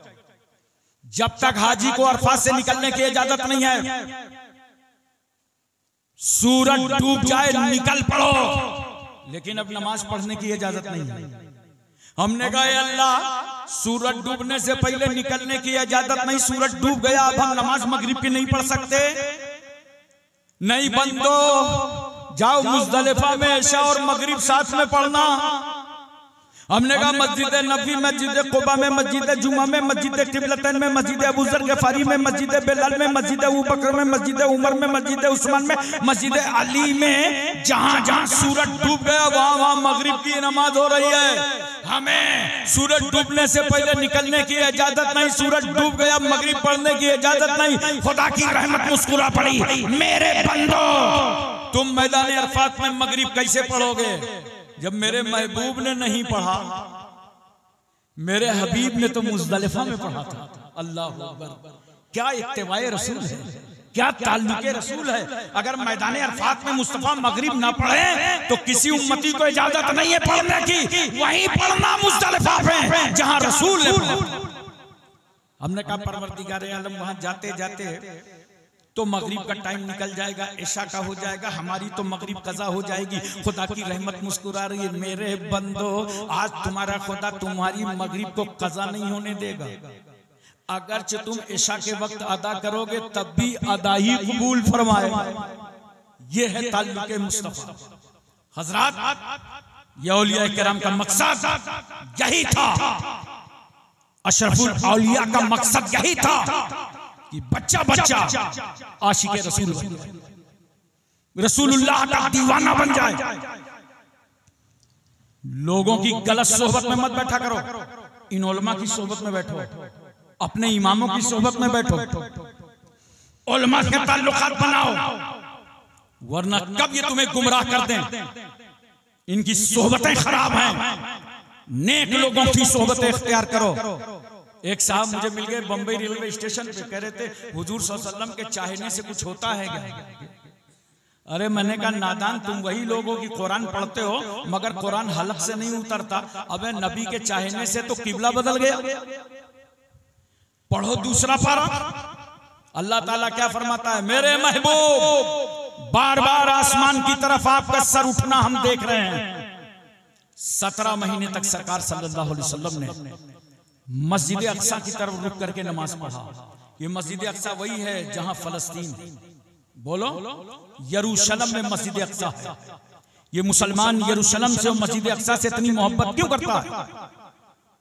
जब तक हाजी को अरफात से निकलने की इजाजत नहीं है, सूरज डूब जाए निकल पड़ो, लेकिन अब नमाज पढ़ने की इजाजत नहीं है। हमने कहा अल्लाह सूरज डूबने से पहले निकलने की इजाजत नहीं, सूरज डूब गया, अब हम नमाज मगरिब की नहीं पढ़ सकते। नहीं बंदो, जाओ मुजदलिफा में इशा और मगरिब साथ में पढ़ना। हमने कहा मस्जिद नबी, मस्जिद कुबा में, मस्जिद जुमा में, मस्जिद किबलतैन में, मस्जिद अबू ज़र गफारी में, मस्जिद बिलाल में, मस्जिद अबू बकर में, मस्जिद उमर में, मस्जिद उस्मान में, मस्जिद अली में, जहां जहां सूरज डूब गया वहां वहां मगरिब की नमाज हो रही है। हमें सूरज डूबने से पहले निकलने की इजाजत नहीं, सूरज डूब गया मगरिब पढ़ने की इजाजत नहीं। खुदा की रहमत मुस्कुरा पड़ी, मेरे बंदो तुम मैदान अरफात में मगरिब कैसे पढ़ोगे जब मेरे महबूब ने नहीं पढ़ा? मेरे हबीब ने तो मुज़दलिफा में पढ़ा था। अल्लाह अकबर, क्या इत्तिबाए रसूल है, क्या ताल्लुके रसूल है। अगर मैदान अरफात में मुस्तफा मगरिब ना पढ़े तो किसी उम्मती को इजाजत नहीं है पढ़ने की, वहीं पढ़ना मुज़दलिफा में जहां रसूल ने पढ़ा। हमने कहा परवरदिगार आलम वहां जाते जाते तो मगरिब का टाइम निकल जाएगा, इशा का हो जाएगा, हमारी तो मगरिब कज़ा हो जाएगी। खुदा की रहमत मुस्कुरा रही है, मेरे बंदो आज तुम्हारा खुदा तुम्हारी मगरिब को कज़ा नहीं होने देगा। अगरचे तुम इशा के वक्त अदा करोगे तब भी अदा ही कबूल फरमाए। ये है ताल्लुके मुस्तफा। हजरात ये औलिया किराम का मकसद यही था, अशरफुल औलिया का मकसद यही था कि बच्चा बच्चा आशिक़े रसूल रसूलुल्लाह का दीवाना बन जाए। लोगों की गलत सोहबत में मत बैठा करो, इन उलमा की सोहबत में बैठो, अपने इमामों की सोहबत में बैठो, उलमा के ताल्लुकात बनाओ, वरना कब ये तुम्हें गुमराह कर दें। इनकी सोहबतें खराब हैं, नेक लोगों की सोहबतें इख्तियार करो। एक साहब मुझे मिल गए बंबई रेलवे स्टेशन पे, कह रहे थे हुजूर सल्लल्लाहु अलैहि वसल्लम के चाहने से कुछ होता है क्या? अरे मैंने कहा नादान, तुम वही लोगों की कुरान पढ़ते हो मगर कुरान हलक से नहीं उतरता। अबे नबी के चाहने से तो किबला बदल गया। पढ़ो दूसरा पारा। अल्लाह ताला क्या फरमाता है, मेरे महबूब बार बार आसमान की तरफ आपका सर उठना हम देख रहे हैं। 17 महीने तक सरकार सल्लल्लाहु अलैहि वसल्लम ने मस्जिद अक्सा की तरफ रुक करके नमाज पढ़ा। ये मस्जिद अक्सा वही है जहां फलस्तीन, बोलो यरूशलेम में मस्जिद अक्सा है। ये मुसलमान यरूशलेम से मस्जिद अक्सा से इतनी मोहब्बत क्यों करता है?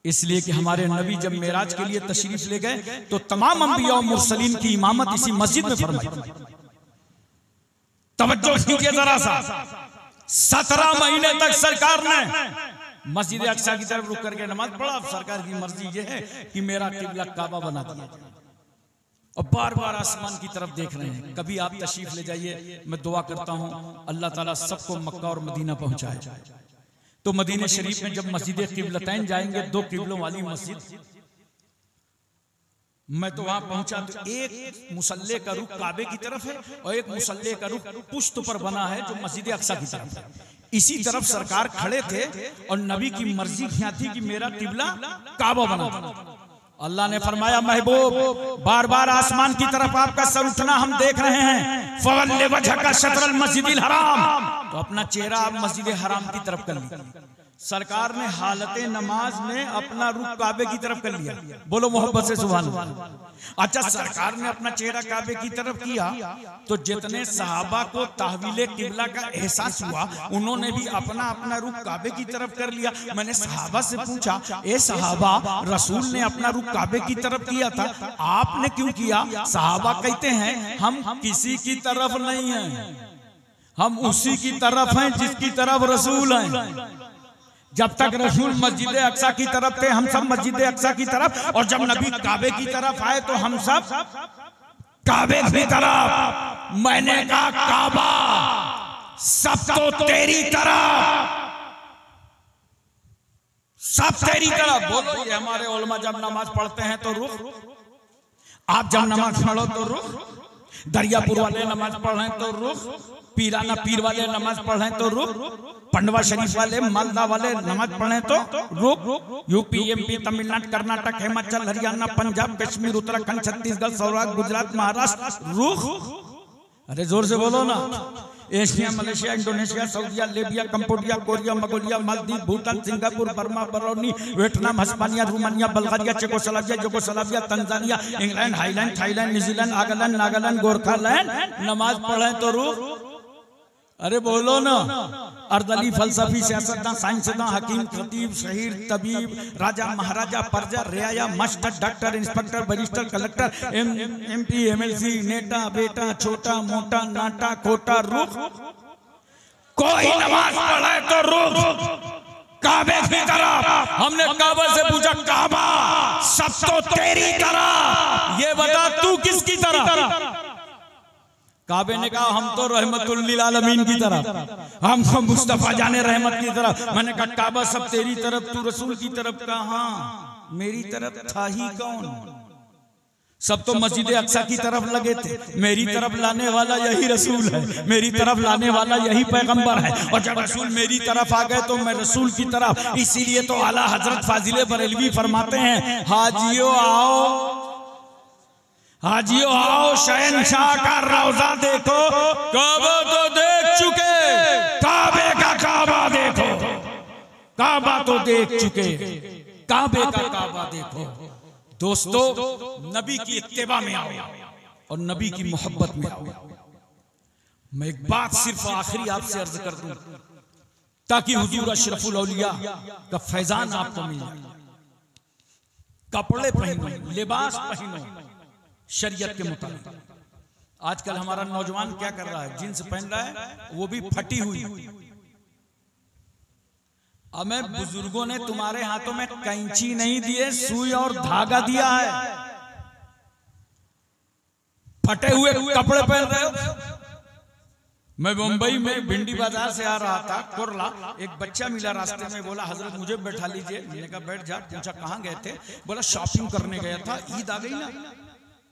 इसलिए कि हमारे नबी जब मेराज के लिए तशरीफ ले गए तो तमाम अंबिया और मुरसलीन की इमामत इसी मस्जिद में फरमाई। तवज्जो कीजिए जरा सा, 17 महीने तक सरकार ने मस्जिद अक्सा की तरफ रुक करके नमाज पढ़ा। सरकार की मर्जी ये है कि मेरा किबला काबा बना दिया और बार बार आसमान की तरफ देख रहे हैं। कभी आप तशरीफ ले जाइए, मैं दुआ करता हूं अल्लाह ताला सबको मक्का और मदीना पहुंचाए। तो मदीने शरीफ में जब मस्जिद किबलतैन जाएंगे, 2 किबलों वाली मस्जिद, मैं तो वहां पहुंचा तो एक मुसल्ले का रुख काबे की तरफ है और एक मुसल्ले का रुख पुश्त पर बना है जो मस्जिद अक्सा की तरफ है। इसी तरफ सरकार खड़े थे और नबी की मर्जी क्या थी कि मेरा किबला काबा बना था। अल्लाह ने फरमाया महबूब बार बार आसमान की तरफ आपका सर उठना हम देख रहे हैं। फवल्ले वजहका शत्रल मस्जिदिल हराम, तो अपना चेहरा आप मस्जिद हराम की तरफ कर लीजिए। सरकार ने हालत नमाज में अपना रुख काबे की तरफ कर लिया। बोलो मोहब्बत से सुभान अल्लाह। अच्छा, सरकार ने अपना चेहरा काबे की तरफ किया तो जितने सहाबा को तहवील किबला का एहसास हुआ उन्होंने भी अपना अपना रुख काबे की तरफ कर लिया। मैंने सहाबा से पूछा, ए सहाबा, रसूल ने अपना रुख काबे की तरफ किया था, आपने क्यों किया? सहाबा कहते हैं हम किसी की तरफ नहीं हैं, हम उसी की तरफ हैं जिसकी तरफ रसूल हैं। जब तक रसूल मस्जिद अक्सा की तरफ थे हम सब मस्जिद अक्सा की तरफ, और जब नबी काबे की तरफ आए तो हम सब काबे की तरफ। मैंने कहा काबा सब तो तेरी तरफ, सब तेरी तरफ। बोलो ये हमारे उलमा जब नमाज पढ़ते हैं तो रुख, आप जब नमाज पढ़ो तो रुख, दरियापुर वाले नमाज पढ़ें तो रुख, पीराना पीर वाले नमाज पढ़ें तो रुख, पंडवा शरीफ वाले मालदा वाले नमाज पढ़ें तो रुख, यूपी एमपी तमिलनाडु कर्नाटक हिमाचल हरियाणा पंजाब कश्मीर उत्तराखंड छत्तीसगढ़ सौराष्ट्र गुजरात महाराष्ट्र रुख। अरे जोर से बोलो ना। एशिया मलेशिया इंडोनेशिया सऊदीया Libya Cambodia Korea Mongolia Maldives Bhutan Singapore Burma Barauni Vietnam Hispania Romania Bulgaria Czechoslovakia Yugoslavia Tanzania England Highland Thailand New Zealand आगलैंड नागालैंड गोरखालैंड नमाज पढ़े तो रुख। अरे बोलो ना। अर्दली, फलसफी, सियासतदान, साइंसदान, हकीम, खतीब, शहीर, तबीब, राजा, महाराजा, प्रजा, रियाया, master, doctor, inspector, barrister, collector, MP, MLC, नेता, बेटा, छोटा मोटा, नाटा कोटा, रुख। कोई नमाज पढ़े तो रुख काबे की तरफ। हमने काबा से पूछा, काबा सब तो तेरी तरफ, ये बता तू किसकी तरफ? काबे ने कहा, हम तो रहमतुल लिल आलमीन की तरफ, हमको मुस्तफा जाने रहमत की तरफ। मैंने कहा, काबा सब तेरी तरफ, तू रसूल की तरफ। कहा हाँ, मेरी तरफ था ही कौन? सब तो मस्जिद अक्सा की तरफ लगे थे। मेरी तरफ लाने वाला यही रसूल है, मेरी तरफ लाने वाला यही पैगंबर है। और जब रसूल मेरी तरफ आ गए तो मैं रसूल की तरफ। इसीलिए तो आला हजरत फाजिले बरेलवी फरमाते हैं, हाजियो आओ, हाजियो आओ, शहनशाह का रौजा देखो। काबा तो देख चुके, काबे का काबा देखो। काबा तो देख चुके, काबे का काबा देखो। दोस्तों, नबी की इत्तिबा में आओ और नबी की मोहब्बत में आओ। मैं एक बात सिर्फ आखिरी आपसे अर्ज कर दूं, ताकि हुजूर अशरफुल औलिया का फैजान आपको मिल जाए। कपड़े पहनो, लिबास पहनो शरीयत के मुताबिक। आजकल हमारा नौजवान क्या कर रहा है? जींस पहन रहा है, वो भी फटी हुई। हमें बुजुर्गों ने तुम्हारे हाथों में कैंची नहीं दिए, सुई और धागा दिया है। फटे हुए कपड़े पहन रहे हो। मैं मुंबई में भिंडी बाजार से आ रहा था, कुरला, एक बच्चा मिला रास्ते में, बोला हजरत मुझे बैठा लीजिए। मैंने कहा बैठ जा। पूछा कहाँ गए थे? बोला शॉपिंग करने गया था, ईद आ गई ना।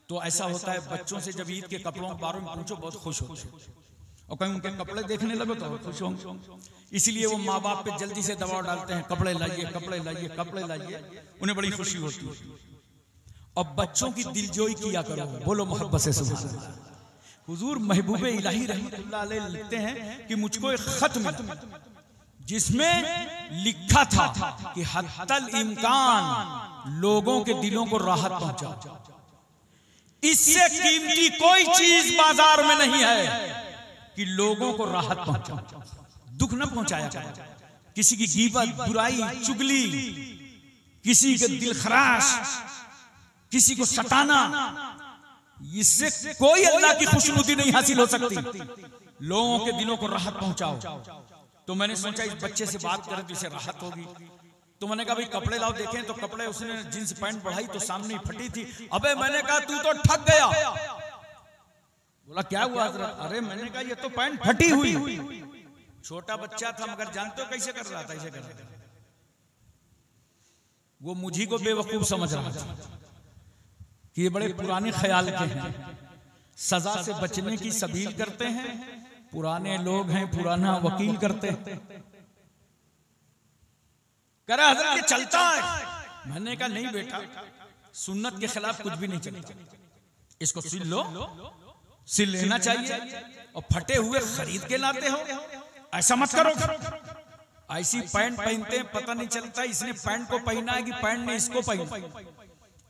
तो ऐसा होता है, बच्चों से जब ईद के कपड़ों के बारे में पूछो बहुत खुश होते हैं, और कहीं उनके कपड़े देखने लगे तो खुश होंगे। इसलिए वो माँ बाप पे जल्दी से दबाव डालते हैं, कपड़े लाइए, कपड़े लाइए, कपड़े लाइए। उन्हें बड़ी खुशी होती है। और बच्चों की दिलजोई किया करो, बोलो मोहब्बत से सुभान अल्लाह। हुजूर महबूबे इलाही रहमतुल्लाह अलैह लिखते हैं कि मुझको एक खत मिला जिसमें लिखा था कि हत्तल इम्कान लोगों के दिलों को राहत पहुंचाओ। इससे कीमती कोई चीज बाजार में नहीं है कि लोगों को राहत पहुंचाओ, दुख न पहुंचाया जाए। किसी की गीबत, बुराई, चुगली, किसी के दिल खराश, किसी को सताना, इससे कोई अल्लाह की खुशनुदी नहीं हासिल हो सकती। लोगों के दिलों को राहत पहुंचाओ। तो मैंने सोचा इस बच्चे से बात करें तो इसे राहत होगी। तो मैंने कहा भाई कपड़े लाओ देखें। तो कपड़े उसने जींस पैंट बढ़ाई तो सामने फटी थी। अबे मैंने कहा तू तो ठग गया। बोला क्या हुआ? अरे मैंने कहा ये तो पैंट फटी हुई। छोटा बच्चा था मगर जानते हो कैसे कर रहा था? ऐसे कर रहा था। वो मुझी को बेवकूफ समझ रहा था कि ये बड़े पुराने ख्याल के हैं, सजा से बचने की सबील करते हैं, पुराने लोग हैं, पुराना वकील करते हैं। कह रहा हजरत ये चलता है। मैंने कहा नहीं बेटा, सुन्नत के खिलाफ कुछ भी नहीं चलता। इसको सिल लो, सिल लेना चाहिए। और फटे हुए खरीद के लाते हो, ऐसा मत करो। ऐसी पैंट पहनते हैं, पता नहीं चलता इसने पैंट को पहना है कि पैंट ने इसको पहना।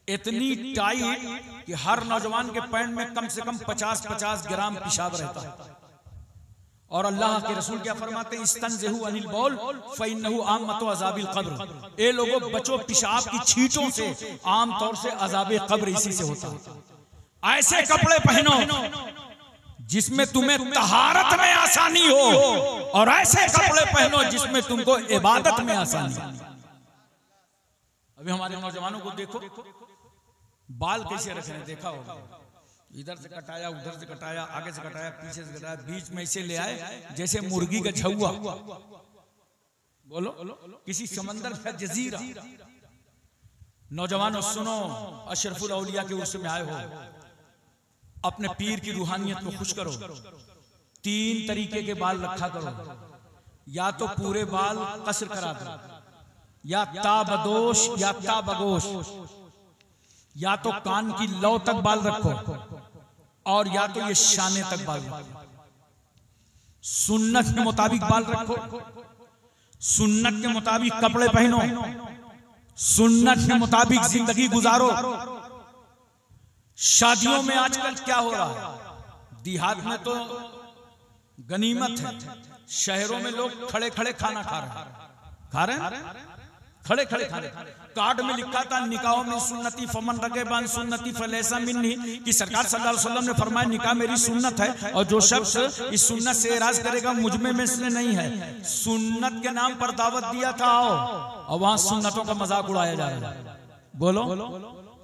इतनी टाइट कि हर नौजवान के पैंट में कम से कम 50-50 ग्राम पेशाब रहता है। और अल्लाह के रसूल क्या फरमाते हैं? इस्तंज़हू अनिल बौल फ़इन्नहु आम्मतु अज़ाबिल क़ब्र। ए लोगों बचो पेशाब की छींटों से, आम तौर से अज़ाबे क़ब्र इसी से होता है। ऐसे कपड़े पहनो जिसमें तुम्हें तहारत में आसानी हो, और ऐसे कपड़े पहनो जिसमें तुमको इबादत में आसानी हो। अभी हमारे नौजवानों को देखो, बाल कैसे रख रहे हैं, देखा होगा। इधर से कटाया, उधर से कटाया, आगे से कटाया, पीछे से कटाया, बीच में ऐसे ले आए जैसे मुर्गी का झुआ। बोलो किसी समंदर का जजीरा। नौजवानों सुनो, अशरफुल औलिया के उर्स में आए हो, अपने पीर की रूहानियत को खुश करो। 3 तरीके के बाल रखा करो। या तो पूरे बाल कसर करा दो, या ताबदोश या ताबगोश, या तो कान की लौ तक बाल रखो, और या तो ये शाने तक बाल रखो। सुन्नत के मुताबिक बाल रखो, सुन्नत के मुताबिक कपड़े पहनो, सुन्नत के मुताबिक जिंदगी गुजारो। शादियों में आजकल क्या हो रहा है? देहात में तो गनीमत है। शहरों में लोग खड़े खड़े खाना खा रहे हैं, खड़े खड़े खा रहे। कार्ड में लिखा था निकाह में सुन्नती फमन रगेबान सुन्नती फलैसा मिन्नी, कि सरकार सल्लल्लाहु अलैहि वसल्लम ने फरमाया निकाह मेरी सुन्नत है और जो शख्स इस सुन्नत से एराज करेगा मुझ में इसलिए नहीं है। सुन्नत के नाम पर दावत दिया था आओ, और वहां सुन्नतों का मजाक उड़ाया जा रहा है। बोलो,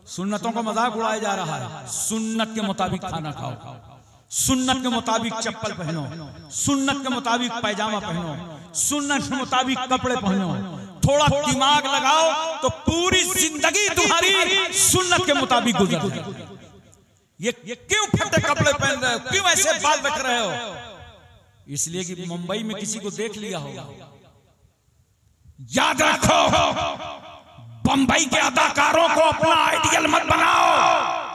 सुन्नतों का मजाक उड़ाया जा रहा है। सुन्नत के मुताबिक खाना खाओ, सुन्नत के मुताबिक चप्पल पहनो, सुन्नत के मुताबिक पैजामा पहनो, सुन्नत के मुताबिक कपड़े पहनो। थोड़ा दिमाग लगाओ तो पूरी जिंदगी तुम्हारी सुन्नत के मुताबिक गुजर जाए। ये क्यों फटे कपड़े पहन रहे हो, क्यों ऐसे बाल रख रहे हो? इसलिए कि मुंबई में किसी को देख लिया होगा। याद रखो, बंबई के अदाकारों को अपना आइडियल मत बनाओ।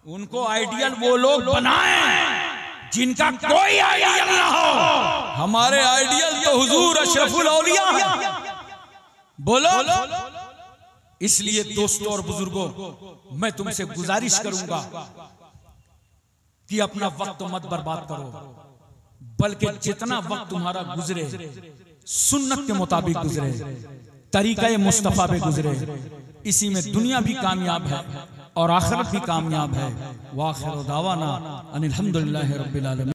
उनको आइडियल वो लोग बनाएं जिनका कोई आइडियल ना हो। हमारे आइडियल तो हुजूर अशरफुल औलिया हैं। बोलो। इसलिए दोस्तों और बुजुर्गों, मैं तुमसे गुजारिश करूंगा कि अपना वक्त मत बर्बाद करो, बल्कि जितना वक्त तुम्हारा गुजरे सुन्नत के मुताबिक गुजरे, तरीक़े मुस्तफा पे गुजरे। इसी में दुनिया भी कामयाब है और आखिरत भी कामयाब है। वाखिर दावाना अनिल हम्दुलिल्लाहि रब्बिल आलमीन।